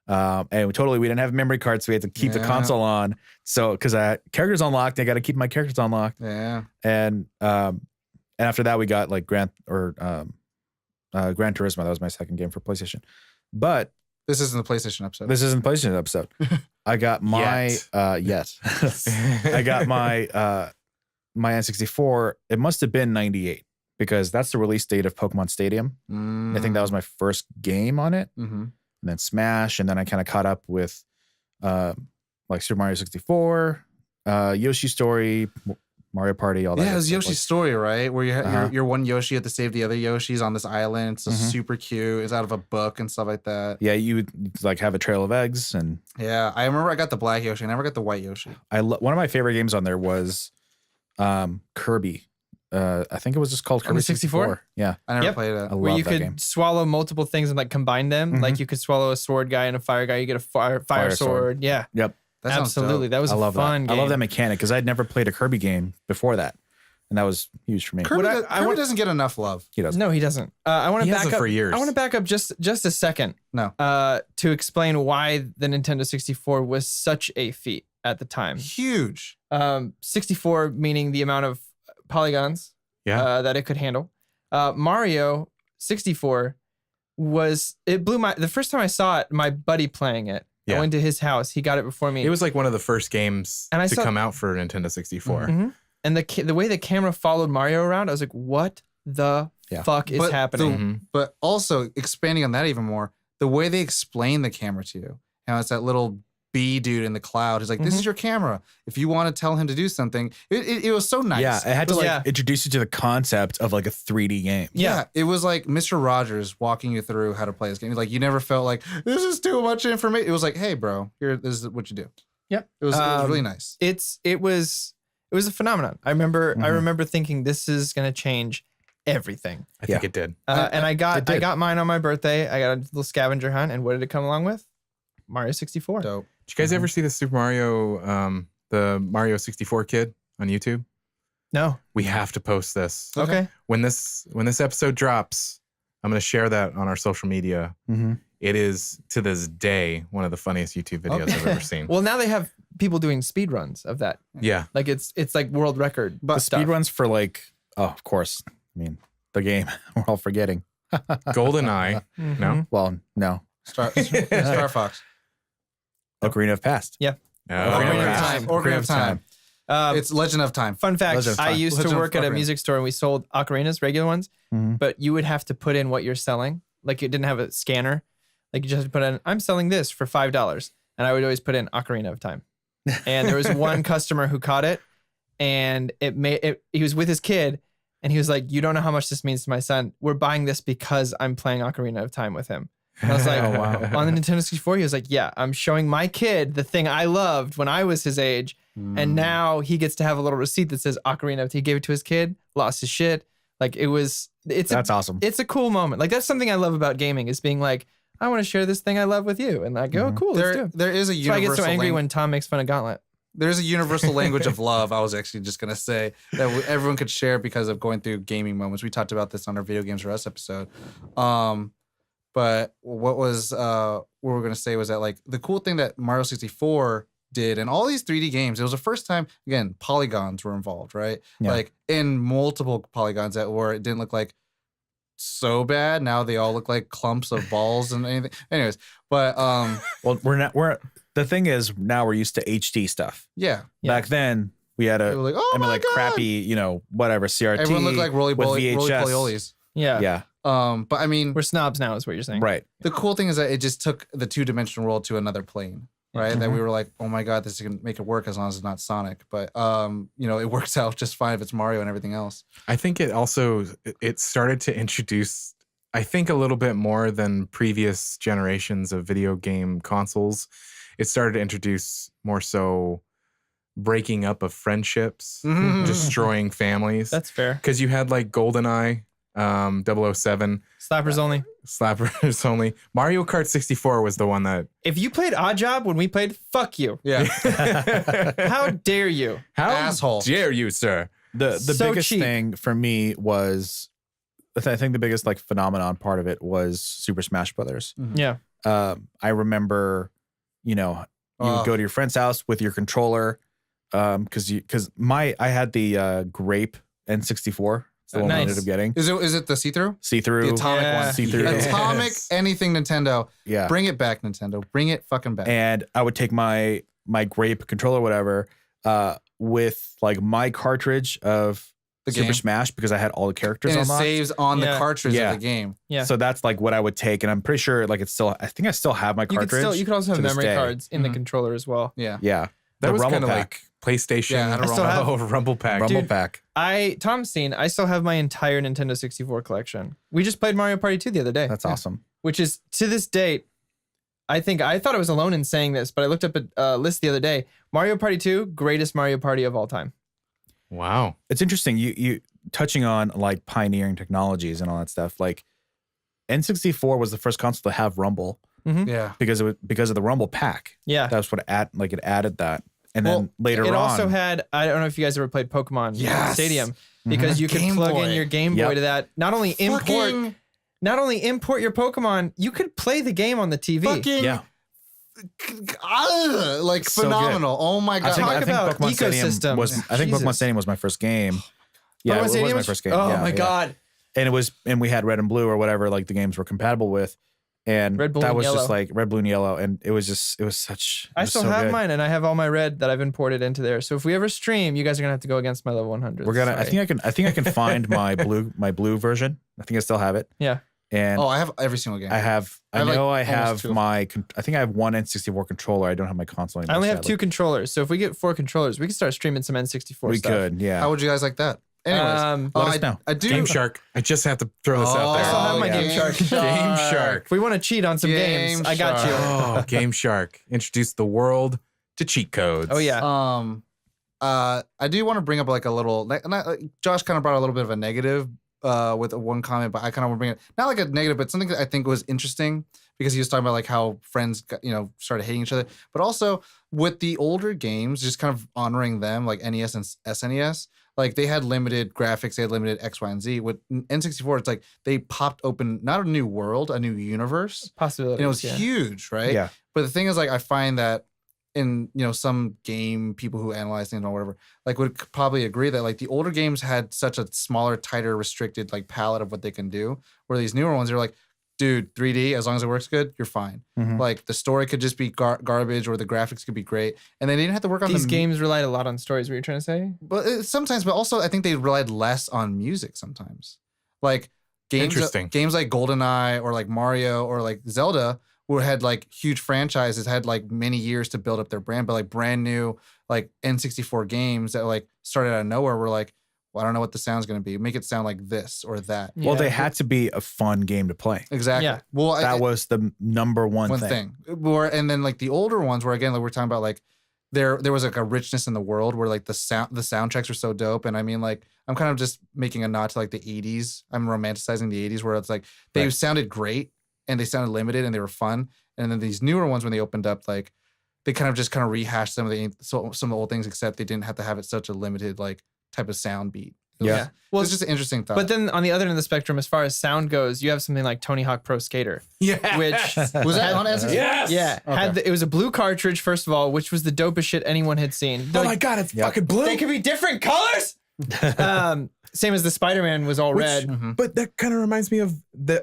And we didn't have memory cards, so we had to keep the console on. So because characters unlocked, I got to keep my characters unlocked. Yeah. And after that, we got like Gran Turismo. That was my second game for PlayStation. But this isn't the PlayStation episode. This isn't the PlayStation episode. I got my I got my my N64. It must have been 98 because that's the release date of Pokemon Stadium. I think that was my first game on it. And then Smash, and then I kind of caught up with like Super Mario 64, Yoshi Story, Mario Party, all that. Yeah, it was Yoshi's Story, right? Where you're one Yoshi, you have to save the other Yoshis on this island. It's super cute. It's out of a book and stuff like that. Yeah, you would like have a trail of eggs, and yeah, I remember I got the black Yoshi. I never got the white Yoshi. One of my favorite games on there was Kirby. I think it was just called Kirby 64. Yeah, I never played it. Where you could swallow multiple things and like combine them. Like you could swallow a sword guy and a fire guy. You get a fire sword. Yeah. Yep. That absolutely. That was a fun game. I love that mechanic because I'd never played a Kirby game before that, and that was huge for me. Kirby doesn't get enough love. He doesn't. No, he doesn't. I want to back up for years. I want to back up just a second. No. To explain why the Nintendo 64 was such a feat at the time. Huge. 64 meaning the amount of polygons. That it could handle. Mario 64 the first time I saw it, my buddy playing it. Yeah. I went to his house. He got it before me. It was like one of the first games to come out for Nintendo 64. And the way the camera followed Mario around, I was like, what the fuck is happening? But also expanding on that even more, the way they explain the camera to you. How it's that little bee dude in the cloud. He's like, this is your camera. If you want to tell him to do something, it was so nice. Yeah, it had to introduce you to the concept of like a 3D game. Yeah, it was like Mr. Rogers walking you through how to play this game. Like you never felt like this is too much information. It was like, hey, bro, this is what you do. Yep, it was really nice. It was a phenomenon. I remember thinking this is gonna change everything. I think it did. And I got mine on my birthday. I got a little scavenger hunt, and what did it come along with? Mario 64. Dope. Did you guys ever see the Super Mario, the Mario 64 kid on YouTube? No. We have to post this. Okay. When this episode drops, I'm going to share that on our social media. It is, to this day, one of the funniest YouTube videos I've ever seen. Well, now they have people doing speed runs of that. Yeah. Like it's like world record. But speed runs for like, of course. I mean, the game we're all forgetting. GoldenEye. No? Well, no. Star Fox. Ocarina of Past. Yeah. Ocarina of Time. It's Legend of Time. Fun fact, I used to work at a music store and we sold ocarinas, regular ones, but you would have to put in what you're selling. Like it didn't have a scanner. Like you just had to put in, I'm selling this for $5. And I would always put in Ocarina of Time. And there was one customer who caught it and he was with his kid and he was like, you don't know how much this means to my son. We're buying this because I'm playing Ocarina of Time with him. And I was like, oh, wow. On the Nintendo 64, he was like, yeah, I'm showing my kid the thing I loved when I was his age. And now he gets to have a little receipt that says Ocarina of Time. He gave it to his kid, lost his shit. Like that's awesome. It's a cool moment. Like that's something I love about gaming is being like, I want to share this thing I love with you. And like, oh, cool, let's do it. There is a universal I get so angry when Tom makes fun of Gauntlet. There's a universal language of love. I was actually just going to say that everyone could share because of going through gaming moments. We talked about this on our Video Games for Us episode. But what we're going to say was that like the cool thing that Mario 64 did and all these 3D games, it was the first time, again, polygons were involved, right? Yeah. Like in multiple polygons it didn't look like so bad. Now they all look like clumps of balls and anything. Anyways, but well, the thing is now we're used to HD stuff. Yeah. Back then we had crappy, whatever CRT. Everyone looked like roly with VHS. polyolis. Yeah. Yeah. But I mean, We're snobs now, is what you're saying. Right. the cool thing is that it just took the 2-dimensional world to another plane, right? That we were like, oh my god, this is gonna make it work as long as it's not Sonic. But it works out just fine if it's Mario and everything else. I think it started to introduce, I think, a little bit more than previous generations of video game consoles. It started to introduce more so breaking up of friendships, destroying families. That's fair. Because you had like GoldenEye, 007, Slappers only. Slappers only. Mario Kart 64 was the one that. If you played Oddjob when we played, fuck you. Yeah. How dare you? How Asshole. dare you, sir? The So biggest cheap. thing for me was, I think the biggest like phenomenon part of it was Super Smash Brothers. Yeah. I remember, you would go to your friend's house with your controller, because I had the grape N64. It's the one I Nice. ended up getting. Is it the see-through? See-through. The atomic one. See-through. Yes. Atomic anything Nintendo. Yeah. Bring it back, Nintendo. Bring it fucking back. And I would take my grape controller, whatever, with like my cartridge of The Super game. Smash, because I had all the characters And it unlocked. saves on the Yeah. cartridge Yeah. of the game. Yeah. So that's like what I would take, and I'm pretty sure like I think I still have my You cartridge. could also have to this memory day. cards in the Mhm. controller as well. Yeah. Yeah. That The was Rumble kind of Pack. like PlayStation. Yeah, I had a I still have- Rumble Pack. Rumble Dude. Pack. Tom's seen, I still have my entire Nintendo 64 collection. We just played Mario Party 2 the other day. That's awesome. Which is, to this date, I thought I was alone in saying this, but I looked up a list the other day. Mario Party 2, greatest Mario Party of all time. Wow. It's interesting. You touching on like pioneering technologies and all that stuff. Like N64 was the first console to have Rumble Yeah. because of the Rumble Pack. Yeah. That's what it added that. And Well, then later it on, also had, I don't know if you guys ever played Pokemon Yes. Stadium, because you could Game plug Boy. in your Game Boy Yep. to that. Not only import your Pokemon, you could play the game on the TV. Fucking yeah. like So phenomenal. Oh my I god. think, Talk I think about Pokemon Stadium ecosystem. was. I think Pokemon Jesus. Stadium was my first game. Yeah, Pokemon it was Stadium my first game. Oh Yeah, my yeah. god. And we had Red and Blue or whatever like the games were compatible with, and Red, Blue, that and was just Yellow. like Red, Blue, and Yellow, and it was such. I still so have good. mine, and I have all my red that I've imported into there. So if we ever stream, you guys are gonna have to go against my level 100. We're gonna. Sorry. I think I can find my blue version. I think I still have it. Yeah. And I have every single game. I have. I I have, know like, I almost have two. I think I have one N64 controller. I don't have my console anymore. I only have sadly. 2 controllers. So if we get 4 controllers, we can start streaming some N64 We stuff. could. Yeah. How would you guys like that? Anyways, let us know. I do. Game Shark. I just have to throw this out I there. still have my yeah. Game Shark. Game Shark. If we want to cheat on some Game games, I got you. Shark. Oh, Game Shark. Introduced the world to cheat codes. Oh yeah. I do want to bring up like a little. Josh kind of brought a little bit of a negative with one comment, but I kind of want to bring it not like a negative, but something that I think was interesting because he was talking about like how friends got, started hating each other, but also with the older games, just kind of honoring them, like NES and SNES. Like they had limited graphics, they had limited X, Y, and Z. With N64, it's like they popped open not a new world, a new universe. Possibilities. And it was yeah. huge, right? Yeah. But the thing is, like, I find that in some game people who analyze things or whatever, like would probably agree that like the older games had such a smaller, tighter, restricted like palette of what they can do. Where these newer ones, they're like, dude, 3D, as long as it works good, you're fine. Mhm. Like the story could just be garbage or the graphics could be great, and they didn't have to work on These the games relied a lot on stories. What you're trying to say? But sometimes, but also I think they relied less on music sometimes. Like games like GoldenEye or like Mario or like Zelda, who had like huge franchises, had like many years to build up their brand, but like brand new like N64 games that like started out of nowhere were like, well, I don't know what the sound's going to be. Make it sound like this or that. Well, Yeah. they had to be a fun game to play. Exactly. Yeah. Well, That was the number one thing. And then like the older ones where again, like we're talking about like there was like a richness in the world where like the soundtracks were so dope. And I mean, like I'm kind of just making a nod to like the 80s. I'm romanticizing the 80s where it's like they Right. sounded great and they sounded limited and they were fun. And then these newer ones when they opened up, like they kind of rehashed some of the old things, except they didn't have to have it such a limited like type of sound beat. It was- Yeah. Well, it's just an interesting thought. but then on the other end of the spectrum, as far as sound goes, you have something like Tony Hawk Pro Skater, Yeah. which was that on N64? Yes. yeah, Okay. it was a blue cartridge first of all, which was the dopest shit anyone had seen. Oh my God, it's fucking blue. They could be different colors. Same as the Spider-Man was all Which- red. Mhm. But that kind of reminds me of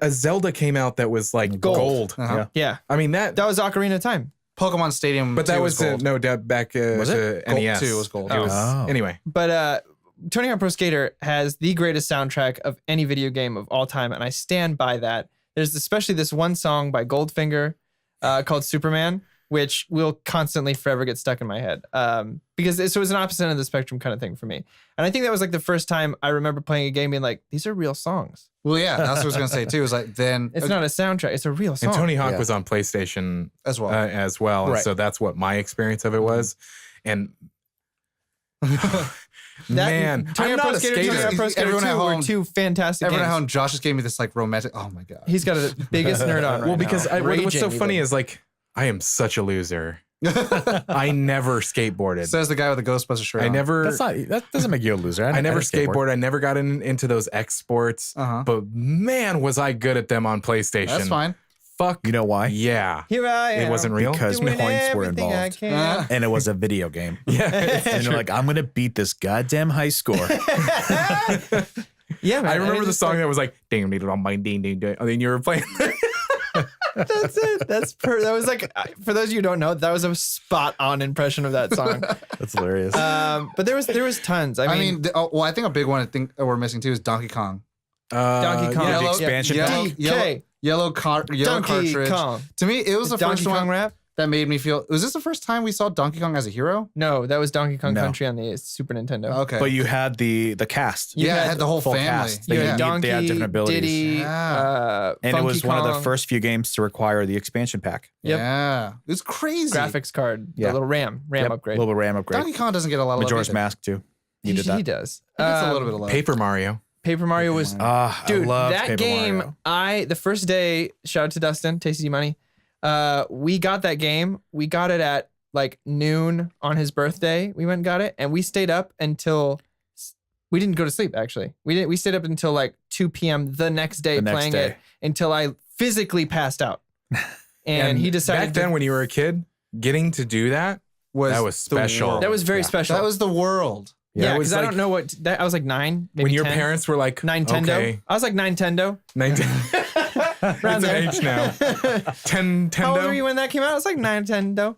a Zelda came out that was like gold. Uh-huh. Yeah, I mean that, that was Ocarina of Time. Pokemon Stadium, but that 2 was gold. no doubt back Was to Gold NES. 2 was gold. It was Oh. anyway. But Tony Hawk Pro Skater has the greatest soundtrack of any video game of all time, and I stand by that. There's especially this one song by Goldfinger called Superman, which will constantly forever get stuck in my head because it was an opposite end of the spectrum kind of thing for me. And I think that was like the first time I remember playing a game being like, these are real songs. Well, yeah, that's what I was going to say too. It was like, then It's not a soundtrack, it's a real song. And Tony Hawk was on PlayStation as well. And Right. so that's what my experience of it was. And man, Tony I'm Hawk not Pro a Skater, skater. Tony Hawk Pro Skater Everyone 2 at were home- two fantastic Everyone at games. home, Josh just gave me this like romantic. Oh my god. He's got the biggest nerd on right Well, because now. what's so Raging funny even. is like, I am such a loser. I never skateboarded. Says the guy with the Ghostbuster shirt. I on. never. That doesn't make you a loser. I never skateboarded. I never got into those X sports. Uh-huh. But man, was I good at them on PlayStation. That's fine. Fuck. You know why? Yeah. Here I am. It wasn't real. Because doing points were everything I involved. can. And it was a video game. Yeah. And you're like, I'm gonna beat this goddamn high score. Yeah, man. I remember the just song like, that was like ding ding ding ding ding ding. I mean, you were playing. that's it. That was like, for those of you who don't know, that was a spot on impression of that song. That's hilarious. But there was tons. I mean, I think a big one I think we're missing too is Donkey Kong. Donkey Kong. yeah, the Yellow- expansion yeah, pack. DK. Yellow Donkey cartridge. Kong. To me, it was the Donkey first Kong one rap? that made me feel. Was this the first time we saw Donkey Kong as a hero? No, that was Donkey Kong No. Country on the Super Nintendo. Okay. But you had the cast. You yeah, had it had the whole full family. cast. You They had had Donkey, different abilities. Diddy, Yeah. And Funky it was one of the Kong, first few games to require the expansion pack. Yep. Yeah. It was crazy. graphics card, Yeah. the little RAM Yep, upgrade. Little RAM upgrade. Donkey Kong doesn't get a lot of love Majora's either. Mask too. He You did that. does. He gets a little bit of love. Paper Mario. Paper Mario was Ah, I dude. loved That Paper game, Mario. the first day, shout out to Dustin, Tasty Money. We got that game. We got it at like noon on his birthday. We went and got it, and we stayed up until we didn't go to sleep. Actually, we stayed up until like 2 p.m. the next day The next playing day. it until I physically passed out. And he decided back then when you were a kid, getting to do that was the special. world. that was very Yeah. special. That was the world. yeah, it was because I like- don't know what I was like 9. Maybe when your 10. parents were like, Nintendo. okay, I was like Nintendo. 19, Around it's an there. age now. How old were you Tendo, when that came out? I was like Nintendo.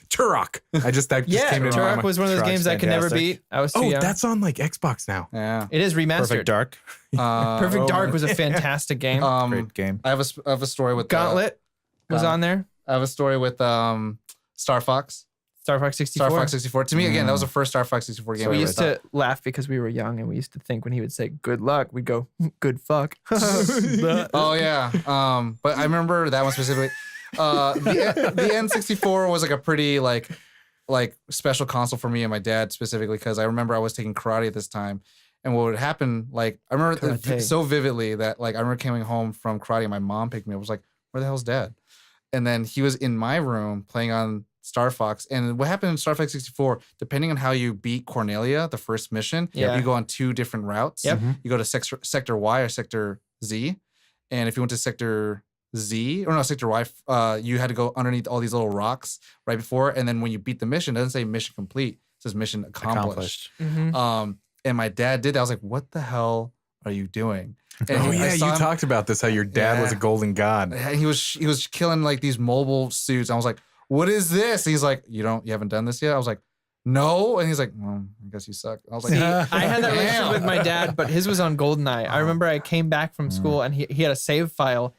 Turok. That just Yeah, came into my Turok mind. was one of those Turok's games I could never fantastic. beat. I was too Oh, young. that's on like Xbox now. Yeah. It is remastered. Perfect Dark. Perfect Oh, Dark man. was a fantastic game. Great game. I have a story with Gauntlet was Gauntlet. on there. I have a story with Star Fox. Star Fox 64. Star Fox 64. To me, again, that was the first Star Fox 64 game. So we I used ever to laugh because we were young, and we used to think when he would say "good luck," we'd go "good fuck." thought. Oh yeah. But I remember that one specifically. The N64 was like a pretty like special console for me and my dad specifically because I remember I was taking karate at this time. And what would happen, like, I remember Karate. so vividly that, like, I remember coming home from karate and my mom picked me up. I was like, where the hell's dad? And then he was in my room playing on Star Fox. And what happened in Star Fox 64, depending on how you beat Cornelia, the first mission, Yeah. you go on 2 different routes. Yep. You go to sector Y or sector Z. And if you went to sector Z, or no, sector Y, you had to go underneath all these little rocks right before. And then when you beat the mission, it doesn't say mission complete. It says mission accomplished. Mhm. And my dad did that. I was like, what the hell are you doing? And Oh I yeah, saw you him- talked about this. How your dad was a Yeah. golden god. and he was killing like these mobile suits. I was like, what is this? And he's like, you haven't done this yet? I was like, no. And he's like, well, I guess you suck. I was like, See, I had that Damn. relationship with my dad, but his was on GoldenEye. I remember I came back from school and he had a save file,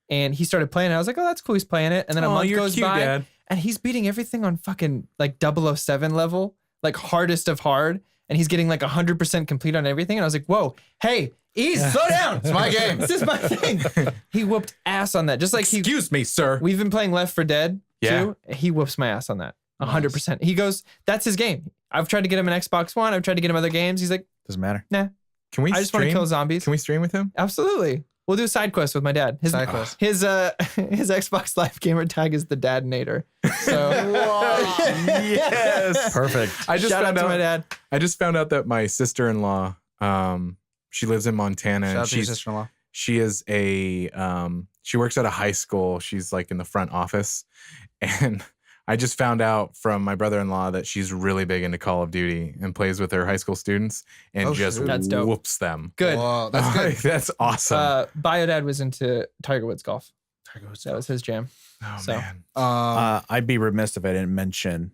and he started playing it. I was like, oh, that's cool. He's playing it, and then a Oh, month you're goes cute, by, Dad. and he's beating everything on fucking like 007 level, like hardest of hard. And he's getting like 100% complete on everything. And I was like, whoa, hey, slow down. it's my game. This is my thing. He whooped ass on that. Just like Excuse me, sir. we've been playing Left 4 Dead Yeah. too. He whoops my ass on that 100%. He goes, that's his game. I've tried to get him an Xbox One. I've tried to get him other games. He's like, Doesn't matter. nah, Can we I just want to stream? kill zombies. Can we stream with him? Absolutely. We'll do a side quest with my dad. His Side quest. his Xbox Live gamer tag is the Dadnator. So Yes. Perfect. I just shout out found to out. my dad. I just found out that my sister-in-law, she lives in Montana, Shout and out to your she's sister-in-law. she is a she works at a high school. She's like in the front office, and I just found out from my brother-in-law that she's really big into Call of Duty and plays with her high school students and Oh, just shoot. That's dope. whoops them. Good. Whoa, that's good. That's awesome. Biodad was into Tiger Woods golf. That was his jam. oh so- man. I'd be remiss if I didn't mention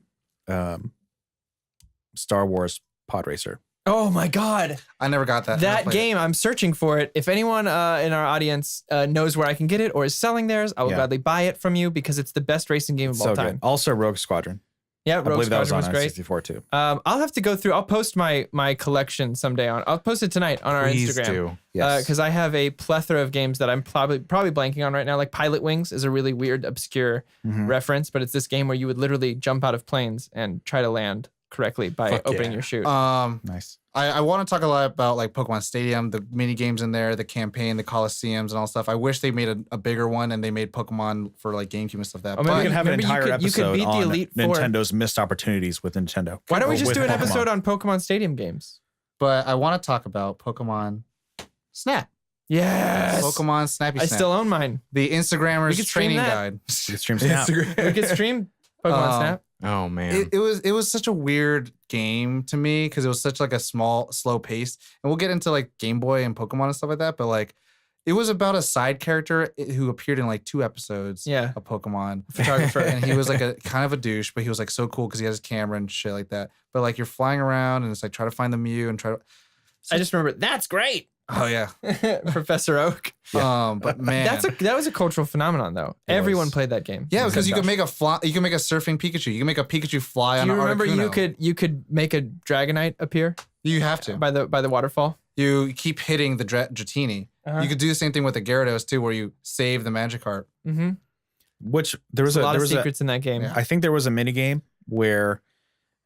Star Wars Pod Racer. Oh my God. I never got that. That game, I'm searching for it. If anyone in our audience knows where I can get it or is selling theirs, I will gladly buy it from you because it's the best racing game of all time. Good. Also, Rogue Squadron. Yeah, I believe Squadron that was on great. N64 too. I'll have to go through. I'll post my collection someday I'll post it tonight on our Please Instagram. do. Yes. Because I have a plethora of games that I'm probably blanking on right now. Like Pilot Wings is a really weird, obscure reference, but it's this game where you would literally jump out of planes and try to land correctly by opening your chute. Nice. I want to talk a lot about like Pokemon Stadium, the mini games in there, the campaign, the Coliseums, and all stuff. I wish they made a bigger one and they made Pokemon for like GameCube and stuff like that. Maybe we can have an entire episode beat the on Elite Four. Nintendo's missed opportunities with Nintendo. Why don't we just With do an Pokemon. episode on Pokemon Stadium games? But I want to talk about Pokemon Snap. Yes. Pokemon Snappy I Snap. still own mine. The We Instagrammers could stream training that. guide. You can stream Snap. We could stream Pokemon Snap. Oh man. It was such a weird game to me because it was such like a small, slow pace. And we'll get into like Game Boy and Pokemon and stuff like that. But like, it was about a side character who appeared in like 2 episodes of Pokemon. Photographer. And he was like a kind of a douche, but he was like so cool because he has his camera and shit like that. But like you're flying around and it's like try to find the Mew and try to. I just remember that's great. Oh yeah, Professor Oak. But man, that was a cultural phenomenon though. Everyone played that game. Yeah, because you could make a surfing Pikachu. You can make a Pikachu fly on Do an you remember Articuno. you could make a Dragonite appear You have to. by the waterfall? You keep hitting the Dratini. Uh-huh. You could do the same thing with the Gyarados too, where you save the Magikarp. Mm-hmm. Which there was There's a lot there of was secrets in that game. Yeah. I think there was a mini game where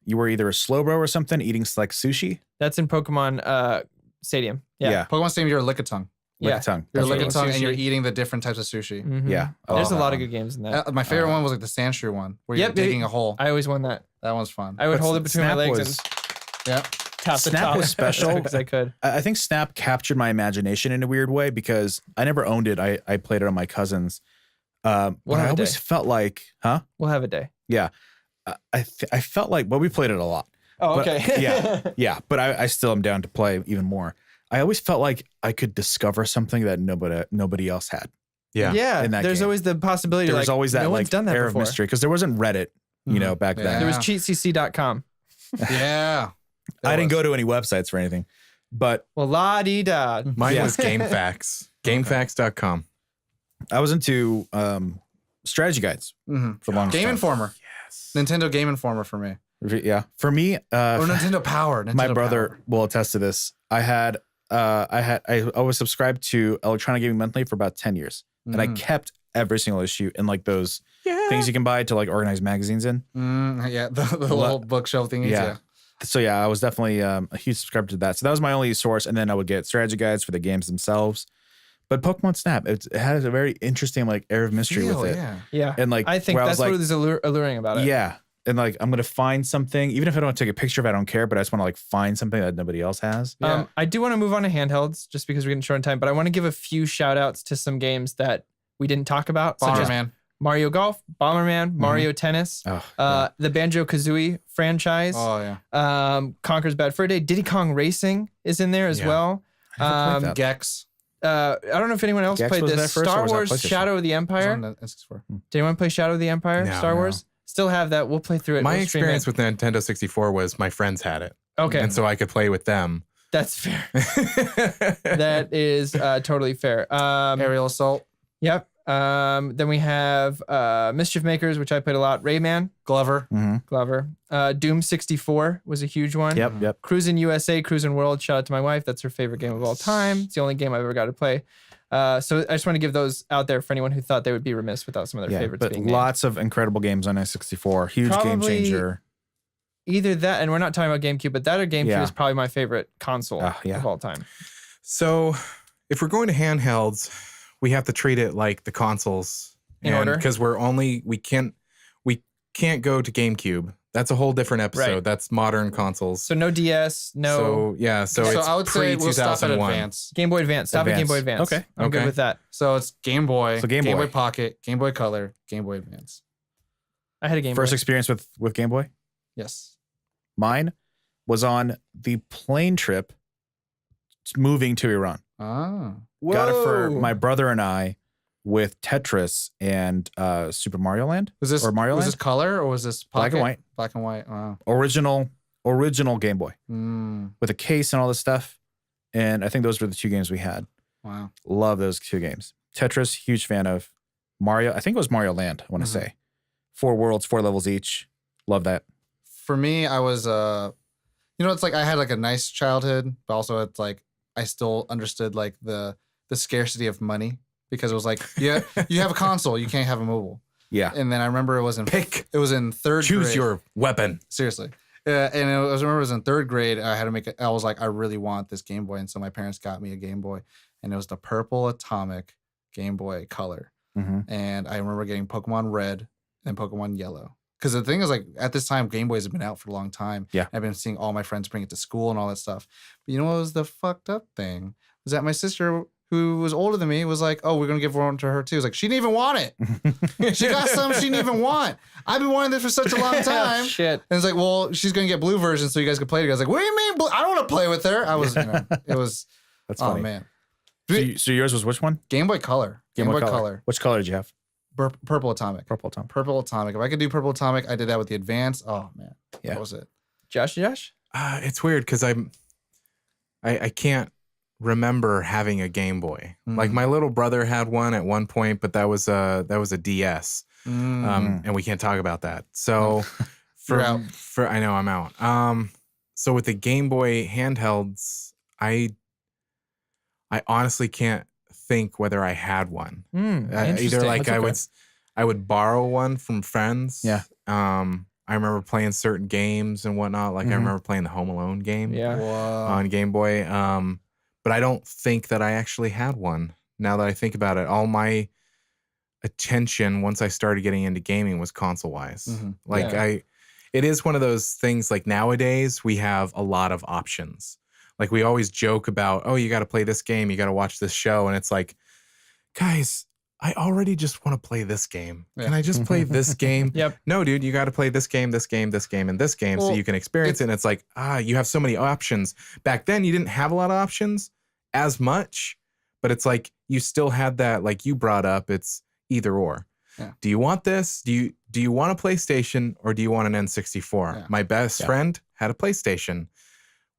you were either a Slowbro or something eating like sushi. That's in Pokemon Stadium. Yeah. Pokemon Stadium, you're a Lickitung. Yeah. Tongue. You're a That's what it was. Lickitung and you're Sushi. eating the different types of sushi. Mhm. Yeah. I There's a love lot that of one. good games in that. My favorite one was like the Sandshrew one, where you're Yep, digging a hole. I always won that. That one's fun. I would But hold it between my Snap legs was- and Yeah. tap the Snap top was special. because I could. I think Snap captured my imagination in a weird way because I never owned it. I played it on my cousins. But We'll have I a always day. felt like, We'll have a day. yeah. I felt like, well, we played it a lot. Oh, But- okay. Yeah. But I still am down to play even more. I always felt like I could discover something that nobody else had. Yeah. Yeah. In that There's game. always the possibility. There was like, always that no one's like done that air before. of mystery because there wasn't Reddit, back Yeah. then. There was cheatcc.com. Yeah. I didn't go to any websites or anything, but Well, la di da. Mine Yeah. was GameFAQs. GameFAQs.com. I was into strategy guides Mhm. for long Game time. Informer. Yes. Nintendo Game Informer for me. Yeah, for me, Or Nintendo Power. my Nintendo brother Power. will attest to this. I was subscribed to Electronic Gaming Monthly for about 10 years, and I kept every single issue in like those things you can buy to like organize magazines in. Yeah, the little bookshelf thingies. Yeah. So yeah, I was definitely a huge subscriber to that. So that was my only source, and then I would get strategy guides for the games themselves. But Pokemon Snap, it has a very interesting like air of mystery with it, Yeah. Yeah. and like I think where that's I what was is alluring about like, it. yeah, and like I'm gonna find something, even if I don't take a picture of it, I don't care. But I just want to like find something that nobody else has. Yeah. I do want to move on to handhelds just because we're getting short on time, but I want to give a few shout outs to some games that we didn't talk about, such as Bomberman. Mario Golf, Bomberman, Mario Tennis, Oh, the Banjo-Kazooie franchise, Oh yeah. Conker's Bad Fur Day, Diddy Kong Racing is in there as Yeah. well. I never played that. Gex. I don't know if anyone else Gex played was this. that first, or Star was that Wars PlayStation? Shadow of the It's Empire. on the N64. Did anyone play Shadow of the Empire? No, Star Wars? Still have that. We'll play through it. My We'll stream experience it. with Nintendo 64 was my friends had it. Okay. And so I could play with them. That's fair. That is totally fair. Aerial Assault. Yep. Then we have Mischief Makers, which I played a lot. Rayman, Glover. Glover. Doom 64 was a huge one. Yep. Cruisin' USA, Cruisin' World. Shout out to my wife. That's her favorite game of all time. It's the only game I've ever got to play. So I just want to give those out there for anyone who thought they would be remiss without some of their Yeah, favorites but being named. lots of incredible games on N64. Huge game Probably- changer. Either that, and we're not talking about GameCube, but that or GameCube Yeah. is probably my favorite console Yeah. of all time. So if we're going to handhelds, we have to treat it like the consoles. In order? Because we can't go to GameCube. That's a whole different episode. Right. That's modern consoles. So no DS, no So yeah, so it's I would say we'll stop at pre-2001. Advance. Game Boy Advance. Stop at Game Boy Advance. Okay. I'm good Okay. with that. So it's Game Boy, So Game Game Boy. Boy Pocket, Game Boy Color, Game Boy Advance. I had a Game First Boy. experience with Game Boy. Yes. Mine was on the plane trip moving to Iran. Ah. Got it for Whoa. my brother and I with Tetris and Super Mario Land. Was this Or Mario was Land? this color or was this Black and Pocket? white. Black and white. Wow. Original original Game Boy Mm, with a case and all this stuff. And I think those were the 2 games we had. wow. Love those 2 games. Tetris, huge fan of. Mario, I think it was Mario Land, I want to say. 4 worlds, 4 levels each. Love that. For me, I was it's like I had like a nice childhood, but also it's like I still understood like the scarcity of money because it was like, yeah, you have a console, you can't have a mobile. Yeah. And then I remember it was in 3rd Choose grade. your weapon. Seriously. And I remember it was in 3rd grade. I had to make it. I was like, I really want this Game Boy. And so my parents got me a Game Boy, and it was the purple atomic Game Boy Color. Mm-hmm. And I remember getting Pokemon Red and Pokemon Yellow. Because the thing is, like, at this time, Game Boys have been out for a long time. Yeah. I've been seeing all my friends bring it to school and all that stuff. But you know what was the fucked up thing? Was that my sister, who was older than me, was like, oh, we're going to give one to her too. It was like, she didn't even want it. She got some she didn't even want. I've been wanting this for such a long time. Shit. And it's like, well, she's going to get blue version so you guys can play it. I was like, what do you mean? I don't want to play with her. I was, it was, That's oh, funny. man. So yours was which one? Game Boy Color. Game Boy Color. Which color did you have? Purple Atomic. Purple Tom. Purple Atomic. If I could do Purple Atomic, I did that with the Advance. Oh, man. Yeah. That was it. Josh? It's weird because I can't remember having a Game Boy. Like my little brother had one at one point, but that was a DS. And we can't talk about that. So I know I'm out. So with the Game Boy handhelds, I honestly can't think whether I had one. Either like I would borrow one from friends. Yeah. I remember playing certain games and whatnot. Like I remember playing the Home Alone game on Game Boy. But I don't think that I actually had one. Now that I think about it, all my attention once I started getting into gaming was console wise. It is one of those things like nowadays we have a lot of options. Like we always joke about, oh, you got to play this game, you got to watch this show. And it's like, guys, I already just want to play this game. Can I just play this game? Yep. No, dude, you got to play this game, this game, this game, and this game so you can experience it. And it's like, you have so many options. Back then, you didn't have a lot of options as much, but it's like you still had that, like you brought up, it's either or. Yeah. Do you want this? Do you want a PlayStation or do you want an N64? Yeah. My best friend had a PlayStation.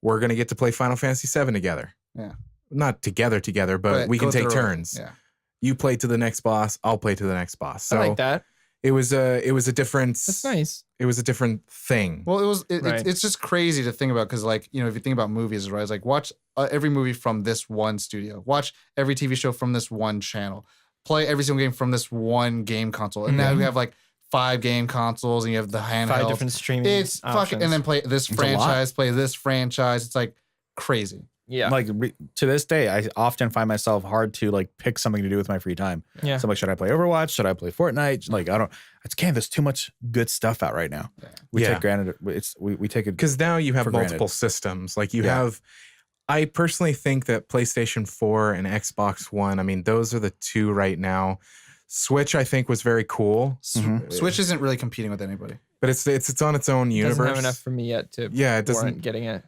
We're going to get to play Final Fantasy VII together. Yeah. Not together, but we can take turns. Yeah. You play to the next boss, I'll play to the next boss. So I like that. It was a different. That's nice. It was a different thing. Well, Right. it's just crazy to think about because, like, if you think about movies, right? It's like watch every movie from this one studio, watch every TV show from this one channel, play every single game from this one game console, and now you have like 5 game consoles, and you have the handheld. 5 different streaming. It's fucking, and then play this franchise, play this franchise. It's like crazy. Yeah. Like to this day, I often find myself hard to like pick something to do with my free time. Yeah. So I'm like, should I play Overwatch? Should I play Fortnite? Like, there's too much good stuff out right now. Yeah. We take granted. We take it because now you have for multiple granted. systems. Like you have. I personally think that PlayStation 4 and Xbox One. I mean, those are the 2 right now. Switch, I think, was very cool. Switch isn't really competing with anybody, but it's on its own universe. Doesn't have enough for me yet to. It doesn't warrant getting it.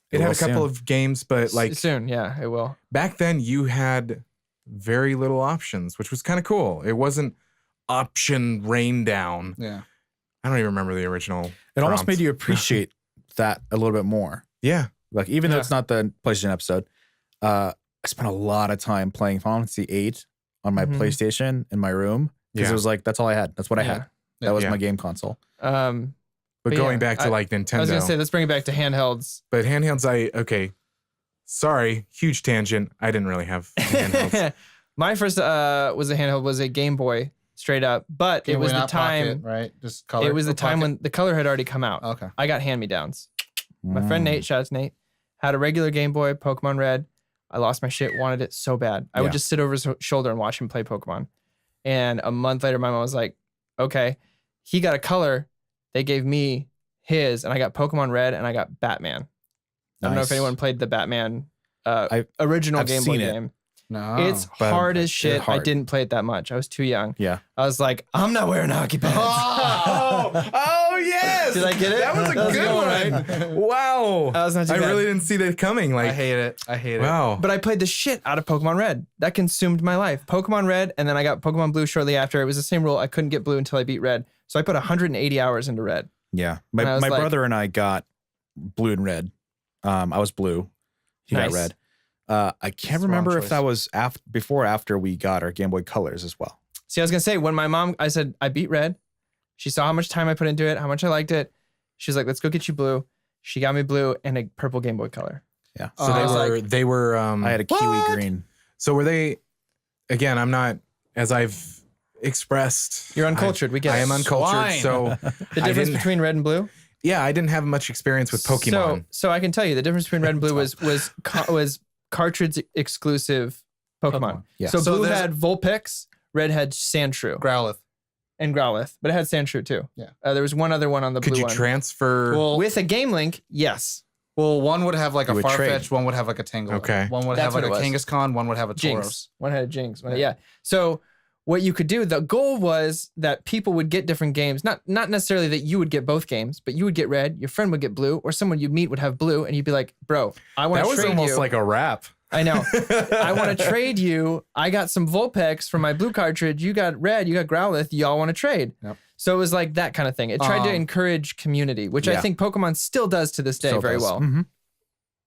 It had a couple of games, but like soon, yeah, it will. Back then, you had very little options, which was kind of cool. It wasn't option rain down. Yeah, I don't even remember the original. It almost made you appreciate that a little bit more. Yeah, like even though it's not the PlayStation episode, I spent a lot of time playing Final Fantasy VIII on my PlayStation in my room because it was like that's all I had. That's what I had. That was my game console. But going back to like Nintendo, I was gonna say let's bring it back to handhelds. But handhelds, sorry, huge tangent. I didn't really have handhelds. My first was a Game Boy straight up, but it was the time, pocket, right? Just color. It was the time when the color had already come out. Okay, I got hand-me-downs. My friend Nate, shout out to Nate, had a regular Game Boy, Pokemon Red. I lost my shit, wanted it so bad. I would just sit over his shoulder and watch him play Pokemon. And a month later, my mom was like, "Okay, he got a color." They gave me his, and I got Pokemon Red, and I got Batman. I don't know if anyone played the Batman original Game Boy game. No, it's hard as shit. I didn't play it that much. I was too young. Yeah, I was like, I'm not wearing hockey pads. Oh yes! Did I get it? That was a good one. Right? Wow, that was not too bad. Really didn't see that coming. Like I hate it. Wow. But I played the shit out of Pokemon Red. That consumed my life. Pokemon Red, and then I got Pokemon Blue shortly after. It was the same rule. I couldn't get Blue until I beat Red. So I put 180 hours into Red. Yeah. My brother and I got blue and red. I was blue. He Nice. got red. I can't remember if that was before or after we got our Game Boy Colors as well. See, I was gonna say when my mom, I said I beat red. She saw how much time I put into it, how much I liked it. She was like, "Let's go get you blue." She got me blue and a purple Game Boy Color. Yeah. So they were. I had a kiwi green. So were they? Again, I'm not, as I've expressed. You're uncultured. We get I it. am uncultured. Swine. So The difference between red and blue. yeah, I didn't have much experience with Pokemon. So I can tell you the difference between red and blue was cartridge exclusive Pokemon. Yeah. So, So blue there's- had Vulpix, red had Sandshrew Growlithe. and Growlithe, but it had Sandshrew too. Yeah. There was one other one on the Could blue you one. transfer? Well, With a Game Link, yes. one would have like a You would trade. Farfetch, one would have like a Tangle. Okay. One would That's have like a what it was. Kangaskhan, one would have a Tauros. Jinx. One had a Jinx. Yeah. So what you could do, the goal was that people would get different games. Not necessarily that you would get both games, but you would get red, your friend would get blue, or someone you'd meet would have blue, and you'd be like, bro, I want that to was trade almost you. like a rap. I know. I want to trade you. I got some Vulpix from my blue cartridge. You got red, you got Growlithe. Y'all want to trade. Yep. So it was like that kind of thing. It tried to encourage community, which I Yeah. think Pokemon still does to this day Still very does. well. Mhm.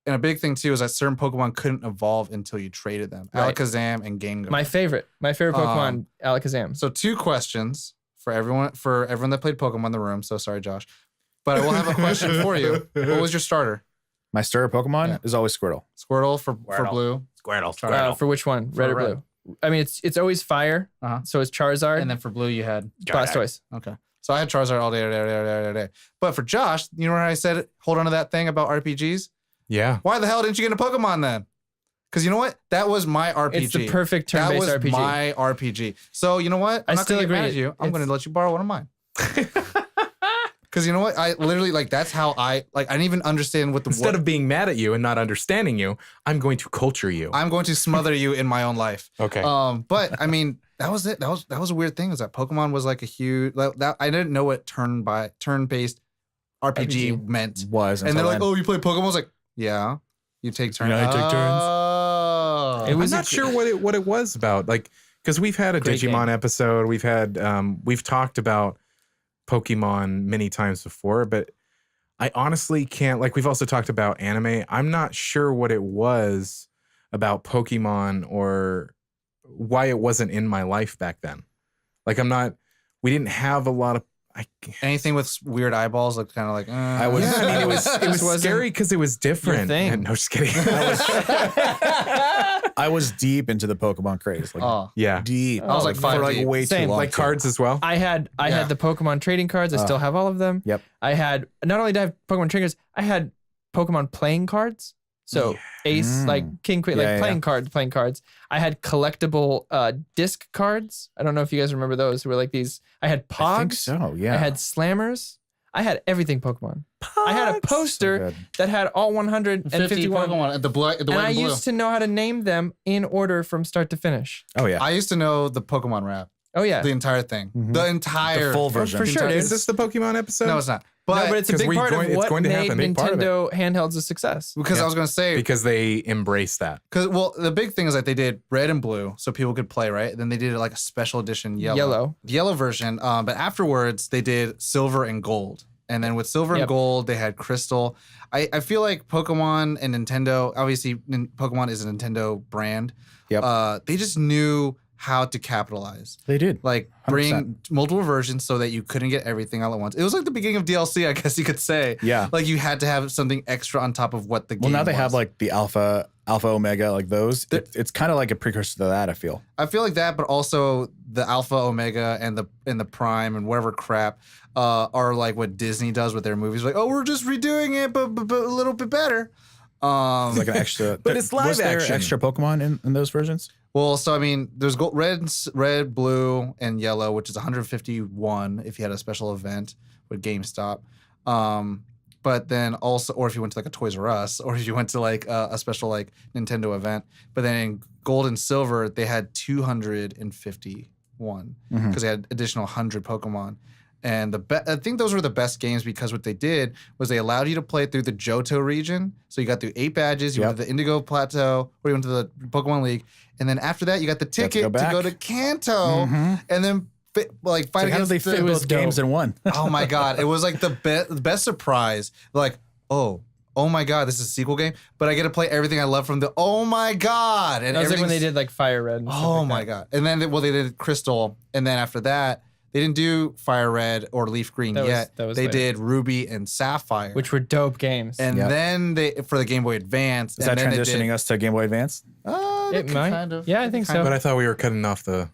And a big thing too is that certain Pokemon couldn't evolve until you traded them. Right. Alakazam and Gengar. My favorite Pokemon, Alakazam. So 2 questions for everyone that played Pokemon in the room. So sorry, Josh. But I will have a question for you. What was your starter? My starter Pokemon Yeah. is always Squirtle. Squirtle for blue. Squirtle. For which one? Red or red. blue? I mean, it's always fire. Uh-huh. So it's Charizard And then for blue you had Blastoise. Okay. So I had Charizard all day. But for Josh, you know when I said hold on to that thing about RPGs? Yeah. Why the hell didn't you get into Pokemon then? Because you know what? That was my RPG. It's the perfect that turn-based was RPG. my RPG. So you know what? I I'm not still gonna get mad agree. at you. I'm It's- going to let you borrow one of mine. Because you know what? I literally that's how I didn't even understand what the Instead of being mad at you and not understanding you, I'm going to culture you. I'm going to smother you in my own life. Okay. But I mean, that was it. That was a weird thing. Is that Pokemon was like a huge that I didn't know what turn-based RPG meant. Was And they're until like, then. "Oh, you play Pokemon?" I was like, "Yeah, you take turns." Yeah, I take turns. Oh. It was I'm not sure what it was about. Like, because we've had a Great Digimon game. episode, we've talked about Pokemon many times before, but I honestly can't. Like, we've also talked about anime. I'm not sure what it was about Pokemon or why it wasn't in my life back then. Like, we didn't have a lot of. Anything with weird eyeballs looked kind of like. I was- Yeah, I mean, it was wasn't scary because it was different. thing. And, no, just kidding. I was deep into the Pokemon craze. Like, Oh, yeah, deep. I was like for 5 like deep. way Same. too long. like too. cards as well. I had Yeah. the Pokemon trading cards. I still have all of them. Yep. I had not only did I have Pokemon trading cards, I had Pokemon playing cards. So Ace, like King, Queen, Yeah, like yeah, playing cards. I had collectible disc cards. I don't know if you guys remember those. Were like these. I had Pogs. I think so. Yeah. I had Slammers. I had everything Pokemon. I had a poster good. that had all 151. Pokemon. The white And I and blue. used to know how to name them in order from start to finish. Oh yeah. I used to know the Pokemon rap, Oh yeah. the entire thing, Mhm. the entire The full version. for sure, dude. Is this the Pokemon episode? No, it's not. No, But, but it's a 'cause big part of it's what going to made happen. Big part of it. Nintendo handhelds a success. because Yeah. I was going to say Because they embrace that. because the big thing is that they did red and blue so people could play, right? Then they did like a special edition yellow. The yellow version. But afterwards they did silver and gold. And then with silver and Yep. gold, they had crystal. I feel like Pokemon and Nintendo, obviously Pokemon is a Nintendo brand. Yep. They just knew how to capitalize. They did. Like 100%. bring multiple versions so that you couldn't get everything all at once. It was like the beginning of DLC, I guess you could say. Yeah. Like you had to have something extra on top of what the game Well, now they have was. like the Alpha, Omega, like those. It's kind of like a precursor to that. I feel. I feel like that, but also the Alpha, Omega, and the Prime and whatever crap are like what Disney does with their movies. Like, oh, we're just redoing it, but a little bit better. It's like an extra. But it's live was there action. extra Pokemon in those versions? Well, so I mean, there's gold, red, blue, and yellow, which is 151 if you had a special event with GameStop. But then also, or if you went to like a Toys R Us, or if you went to like a special like Nintendo event. But then in gold and silver, they had 251 because they had additional 100 Pokemon. And I think those were the best games because what they did was they allowed you to play through the Johto region. So you got through 8 badges, you went to the Indigo Plateau, or you went to the Pokemon League. And then after that, you got the ticket to back. go to Kanto and then fight Like, how did against they fit both games in one? Oh my God. It was like the best surprise. Like, oh my God, this is a sequel game, but I get to play everything I love from the, oh my God. And that was like when they did like Fire Red. And stuff oh like my that. God. And then, they did Crystal. And then after that, they didn't do Fire Red or Leaf Green yet. That was they later. did Ruby and Sapphire. Which were dope games. and then for the Game Boy Advance. Is and that then they transitioning did, us to Game Boy Advance? It might. Kind of. Yeah, I think so. But I thought we were cutting off the.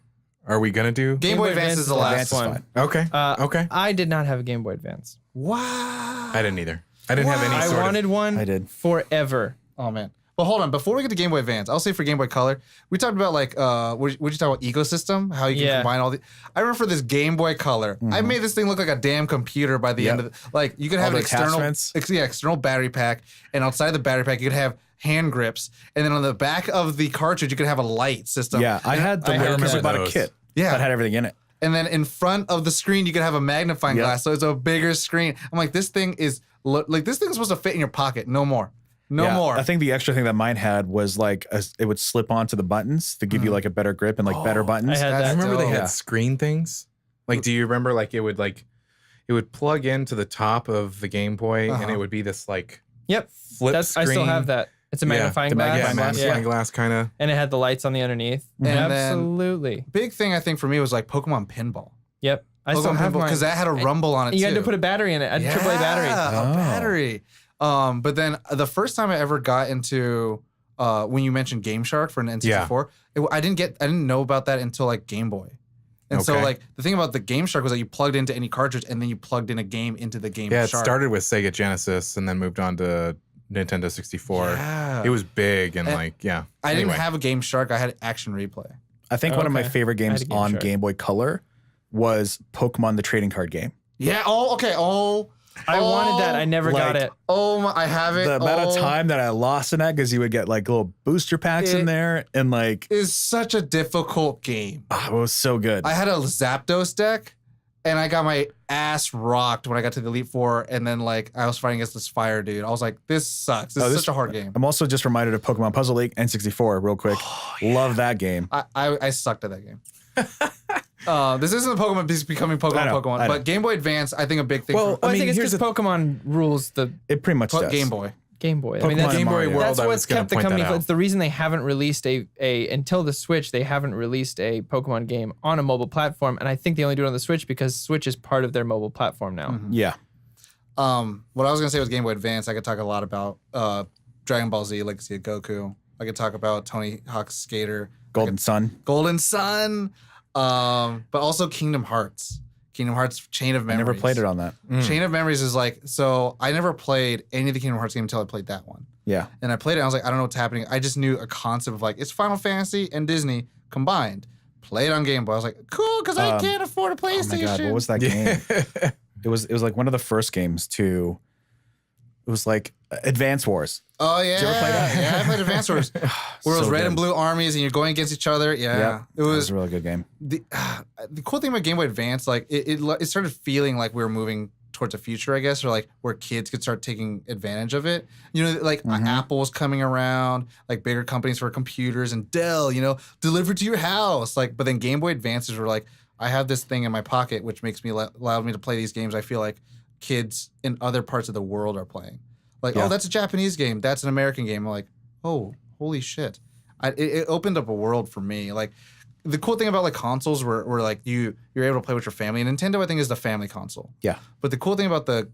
Are we gonna do? Game Boy Advance is the last Advance is one. fine. Okay. Okay. I did not have a Game Boy Advance. Wow. I didn't either. I didn't have any I sort wanted one I did. forever. Oh man. But hold on, before we get to Game Boy Advance, I'll say for Game Boy Color, we talked about like what you talk about ecosystem, how you can combine all the. I remember for this Game Boy Color, I made this thing look like a damn computer by the end of like you could have All an the external attachments. external battery pack, and outside the battery pack you could have hand grips, and then on the back of the cartridge you could have a light system. Yeah, I had the I one had because we that. bought a kit. Yeah. that had everything in it. And then in front of the screen you could have a magnifying glass, so it's a bigger screen. I'm like, this thing is like this thing's supposed to fit in your pocket, no more. No more. I think the extra thing that mine had was like it would slip onto the buttons to give you like a better grip and like better buttons. I had That's that. I remember they dope. had Yeah. screen things. Like, do you remember like it would plug into the top of the Game Boy and it would be this like Yep. flip I screen. still have that. It's a magnifying the glass. Yeah, magnifying glass kind of. And it had the lights on the underneath. And then- Absolutely. big thing I think for me was like Pokemon Pinball. Yep. I still have mine. because that had a rumble on it You too. had to put a battery in it. A AAA battery. A battery. But then the first time I ever got into when you mentioned Game Shark for an N64, I didn't know about that until like Game Boy. And so Okay. like the thing about the Game Shark was that you plugged into any cartridge and then you plugged in a game into the Game Yeah, it Shark. started with Sega Genesis and then moved on to Nintendo 64. Yeah. It was big and And like, yeah. I didn't Anyway. have a Game Shark. I had Action Replay. I think one of my Okay. favorite I had games a Game on Shark. Game Boy Color was Pokemon the trading card game. Yeah. Oh, okay. Oh, I wanted that. I never got like- it. oh, my, I have it. The amount of Oh, time that I lost in that because you would get like little booster packs in It- there and like is such a difficult game. it was so good. I had a Zapdos deck, and I got my ass rocked when I got to the Elite Four, and then like I was fighting against this fire dude. I was like, this sucks. This is such a hard game. I'm also just reminded of Pokemon Puzzle League N64 real quick. Love that game. I sucked at that game. This isn't the Pokemon becoming I know, Pokemon, I know. but Game Boy Advance, I think a big thing Well, for I mean, think it's here's because Pokemon rules the It pretty much does. Game Boy. Game Boy. Pokemon that's, and Game Boy Mario. World, that's I what's was gonna kept the point that company. out. It's the reason they haven't released a until the Switch. They haven't released a Pokemon game on a mobile platform, and I think they only do it on the Switch because Switch is part of their mobile platform now. Yeah. What I was gonna say was Game Boy Advance. I could talk a lot about Dragon Ball Z, Legacy of Goku. I could talk about Tony Hawk's Skater, Golden Sun. Golden Sun, but also Kingdom Hearts. Kingdom Hearts Chain of I Memories. never played it on that. Chain of Memories is like, so I never played any of the Kingdom Hearts games until I played that one. Yeah. And I played it and I was like, I don't know what's happening. I just knew a concept of like, it's Final Fantasy and Disney combined. Played on Game Boy. I was like, cool, because I can't afford a Oh PlayStation. my god, what was that game? It was like one of the first games to. It was like Advance Wars. Oh yeah, Did you ever play that? yeah, I played Advance Wars, where it was So red good. and blue armies and you're going against each other. Yeah, Yep. it It was was a really good game. the cool thing about Game Boy Advance. Like it started feeling like we were moving towards a future, I guess, or like where kids could start taking advantage of it. You know, like Apple was coming around, like bigger companies for computers and Dell, you know, delivered to your house. Like, but then Game Boy Advances were like, I have this thing in my pocket, which makes me allowed me to play these games. I feel like kids in other parts of the world are playing. Like, Yeah. oh, that's a Japanese game. That's an American game. I'm like, oh, holy shit. It opened up a world for me. Like, the cool thing about like consoles were like you're able to play with your family. And Nintendo, I think, is the family console. Yeah. But the cool thing about the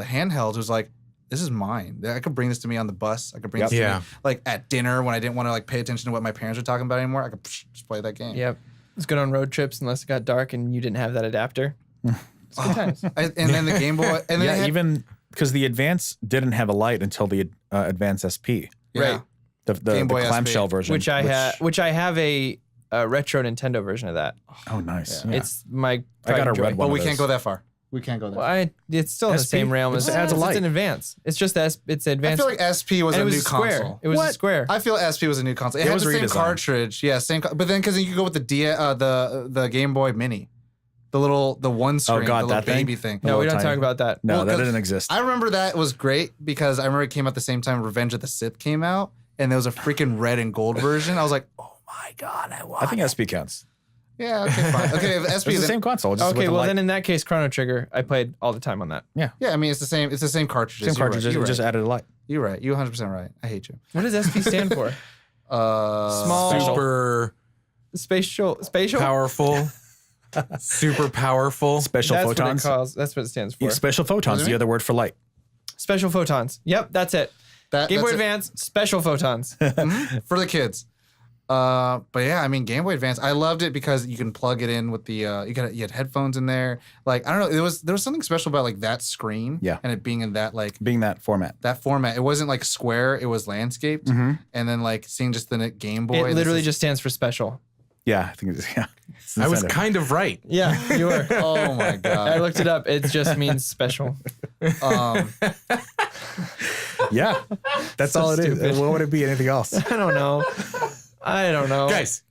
handhelds was like, this is mine. I could bring this to me on the bus. I could bring Yep. this to Yeah. me like at dinner when I didn't want to like pay attention to what my parents were talking about anymore. I could just play that game. Yep. It's good on road trips unless it got dark and you didn't have that adapter. It's good times. And then the Game Boy. And then Yeah, it had- even because the Advance didn't have a light until the Advance SP, yeah. Right. the Game Boy clamshell SP. version, Which I have a retro Nintendo version of that. Oh, nice. Yeah. Yeah. It's my I got pride a and joy. red But one. we of can't those. go that far. We can't go that Well, far. it's still in the SP? same realm as It adds a it's light. an advance. It's just it's I advanced. feel like SP was and a it was new a square. console. It was a What? square. I feel SP was a new console. It had was the same redesigned. cartridge. Yeah, same. But then because you could go with the Game Boy Mini, the one screen, God, the little that thing? baby thing. no, we don't tiny. talk about that. No, Well, that 'cause didn't exist. I remember that was great because I remember it came out the same time Revenge of the Sith came out, and there was a freaking red and gold version. I was like, oh my god, I want. I think SP counts. Yeah, okay, fine. Okay, if SP It's the same console. Just Okay, with well the then in that case, Chrono Trigger, I played all the time on that. Yeah, I mean it's the same. It's the same cartridges. same cartridges. You're You just added a light. You're right. You're 100% right. I hate you. What does SP stand for? Small, Super spatial, powerful. Super powerful. Special That's photons. what it calls. That's what it stands for. Yeah, special photons. The other word for light. Special photons. Yep, that's it. Game Boy That's it. Advance, special photons. For the kids. But yeah, I mean, Game Boy Advance, I loved it because you can plug it in with the you had headphones in there. Like I don't know, there was something special about like that screen, and it being in that Being that format. It wasn't like square, it was landscaped, and then like seeing just the Game Boy. It literally just stands for special. Yeah, I think it's It's I was Nintendo. kind of right. Yeah, you were. Oh my I god. looked it up. It just means special. Yeah, that's So all it is. stupid. What would it be? Anything else? I don't know. Guys,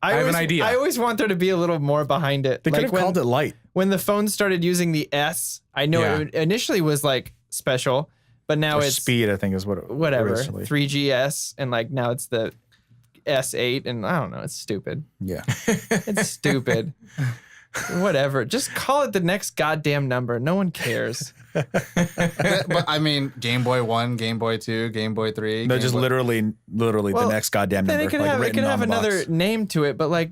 I have an idea. I always want there to be a little more behind it. They could have called it light. When the phone started using the S, I know Yeah. it initially was like special, but now Or it's speed, I think, is what. whatever. originally. 3GS, and like now it's the S8, and I don't know. It's stupid. Yeah. It's stupid. Whatever. Just call it the next goddamn number. No one cares. But I mean, Game Boy 1, Game Boy 2, Game Boy 3. No, Game just Boy- literally Well, the next goddamn Then number. it can like have, it written can on have the another box. name to it, but like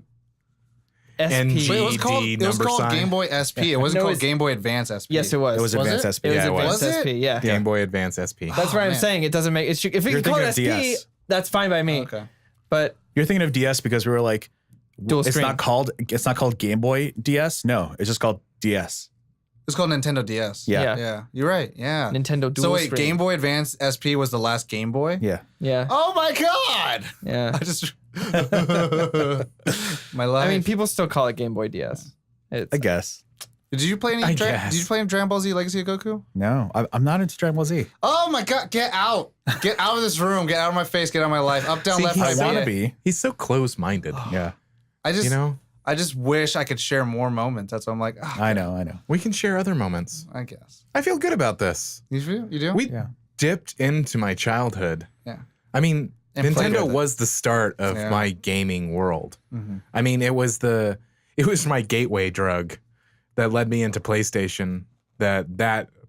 SP. NG. Wait, it was called, D it was number called sign. Game Boy SP. It wasn't No, called it's- Game Boy Advance SP. Yes, it was. It was Was Advanced it? SP. It was yeah, Advanced Was it? SP. Yeah. Game Boy Advance SP. That's what I'm man. saying. It doesn't make it. If we You're can call it thinking of SP, DS. that's fine by me. Okay. But You're thinking of DS because we were like, Dual it's screen. not called Game Boy DS. No, it's just called DS. It's called Nintendo DS. Yeah. Yeah. Yeah. You're right. Yeah. Nintendo dual So wait, screen. Game Boy Advance SP was the last Game Boy? Yeah. Yeah. Oh my god! Yeah. I just my life. I mean, people still call it Game Boy DS. It's, I guess. did you play any? I Did guess. you play any Dragon Ball Z Legacy of Goku? No, I'm not into Dragon Ball Z. Oh my god! Get out! Get out of this room! Get out of my face! Get out of my life! Up, down, See, left, he's right. I want to back. be. He's so close-minded. Yeah. I just, You know, I just wish I could share more moments. That's why I'm like, ah, I know. we can share other moments. I guess. I feel good about this. You feel? You do? We Yeah. dipped into my childhood. Yeah. I mean, And played Nintendo with it. was the start of Yeah. my gaming world. Mm-hmm. I mean, it was my gateway drug that led me into PlayStation. That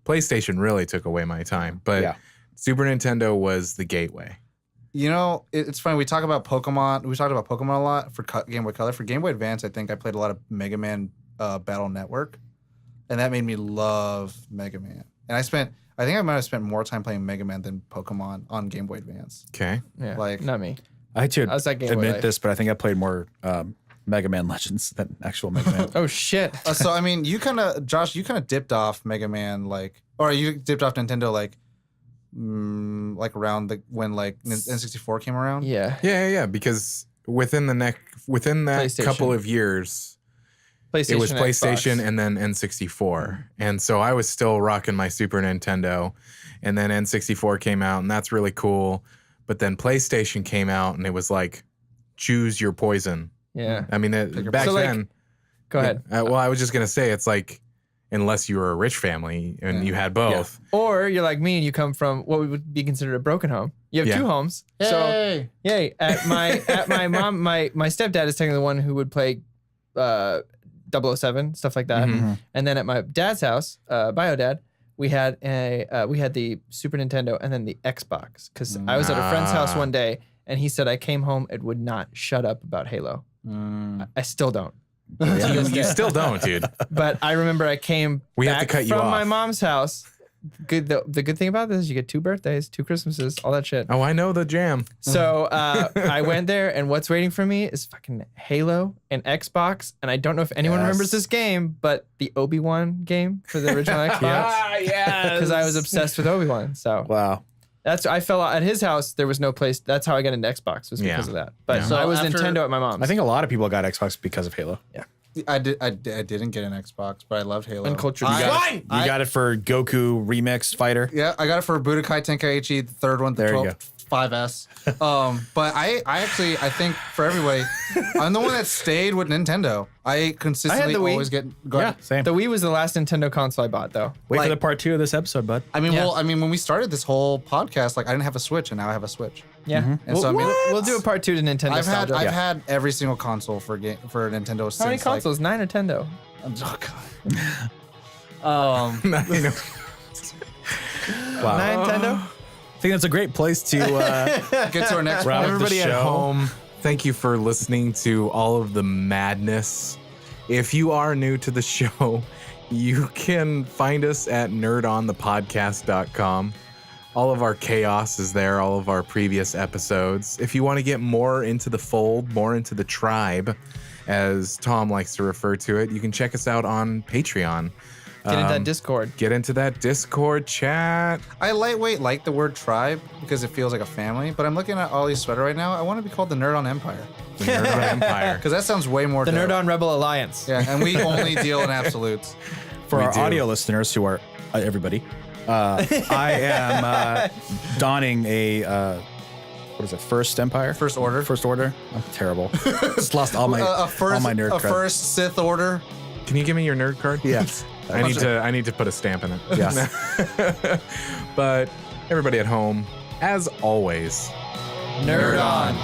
PlayStation really took away my time. But Yeah. Super Nintendo was the gateway. You know, it's funny. We talk about Pokemon. We talked about Pokemon a lot for Game Boy Color. For Game Boy Advance, I think I played a lot of Mega Man Battle Network, and that made me love Mega Man. And I think I might have spent more time playing Mega Man than Pokemon on Game Boy Advance. Okay. yeah. like- not me. I had to How's that Game Boy admit Life? this, but I think I played more Mega Man Legends than actual Mega Man. Oh shit. So I mean, Josh, you kind of dipped off Mega Man, or you dipped off Nintendo, like around when N64 came around. Yeah. Yeah. Because within that PlayStation. couple of years, PlayStation. it was and PlayStation Xbox. and then N64. And so I was still rocking my Super Nintendo. And then N64 came out, and that's really cool. But then PlayStation came out, and it was like, choose your poison. Yeah. I mean, back So, like, then. Go ahead. Well, I was just going to say, it's like, unless you were a rich family and you had both. Or you're like me and you come from what would be considered a broken home. You have Yeah. two homes. Yay. So yay. At my mom, my stepdad is technically the one who would play 007, stuff like that. Mhm. And then at my dad's house, bio dad, we had the Super Nintendo and then the Xbox. Because I was at a friend's house one day and he said I came home and would not shut up about Halo. I still don't. You still don't, dude. But I remember I came We have back to cut you from my off. mom's house. The good thing about this is you get 2 birthdays, 2 Christmases, all that shit. Oh, I know the jam. So I went there, and what's waiting for me is fucking Halo and Xbox. And I don't know if anyone Yes. remembers this game, but the Obi-Wan game for the original Xbox. yes. Because I was obsessed with Obi-Wan. So Wow. I fell out at his house. There was no place. That's how I got into Xbox, was because Yeah. of that. But Yeah. so I So was after- Nintendo at my mom's. I think a lot of people got Xbox because of Halo. I didn't get an Xbox, but I loved Halo. Uncultured. I- Swine! You got it for Goku Remix Fighter. Yeah, I got it for Budokai Tenkaichi, the third one, the There you 12, 5S. But I think for everybody, I'm the one that stayed with Nintendo. I consistently the Wii. always get. Go Yeah, ahead. same. The Wii was the last Nintendo console I bought, though. Wait for like- the part 2 of this episode, bud. I mean, Yeah. when we started this whole podcast, like I didn't have a Switch, and now I have a Switch. Yeah. And so, I mean, We'll do a part 2 to Nintendo I've nostalgia. had every single console for Nintendo since. How many consoles? 9 or 10, though? Oh god. You know, Wow. 9 Nintendo? I think that's a great place to Get to our next Wrap point. up the everybody at show. home, thank you for listening to all of the madness. If you are new to the show, you can find us at nerdonthepodcast.com. All of our chaos is there, all of our previous episodes. If you want to get more into the fold, more into the tribe, as Tom likes to refer to it, you can check us out on Patreon. Get into that Discord. Get into that Discord chat. I lightweight like the word tribe because it feels like a family, but I'm looking at Ollie's sweater right now. I want to be called the Nerd on Empire The Nerd on Empire. because that sounds way more The dope. Nerd on Rebel Alliance. Yeah, and we only deal in absolutes. for We our do. audio listeners who are everybody. I am donning a what is it? First Empire? First Order. First Order. I'm terrible. Just lost all my a first, all my nerd a cred. first Sith Order. Can you give me your nerd card? Yes. I need to put a stamp in it. Yes. But everybody at home, as always, Nerd on.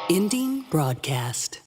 Ending broadcast.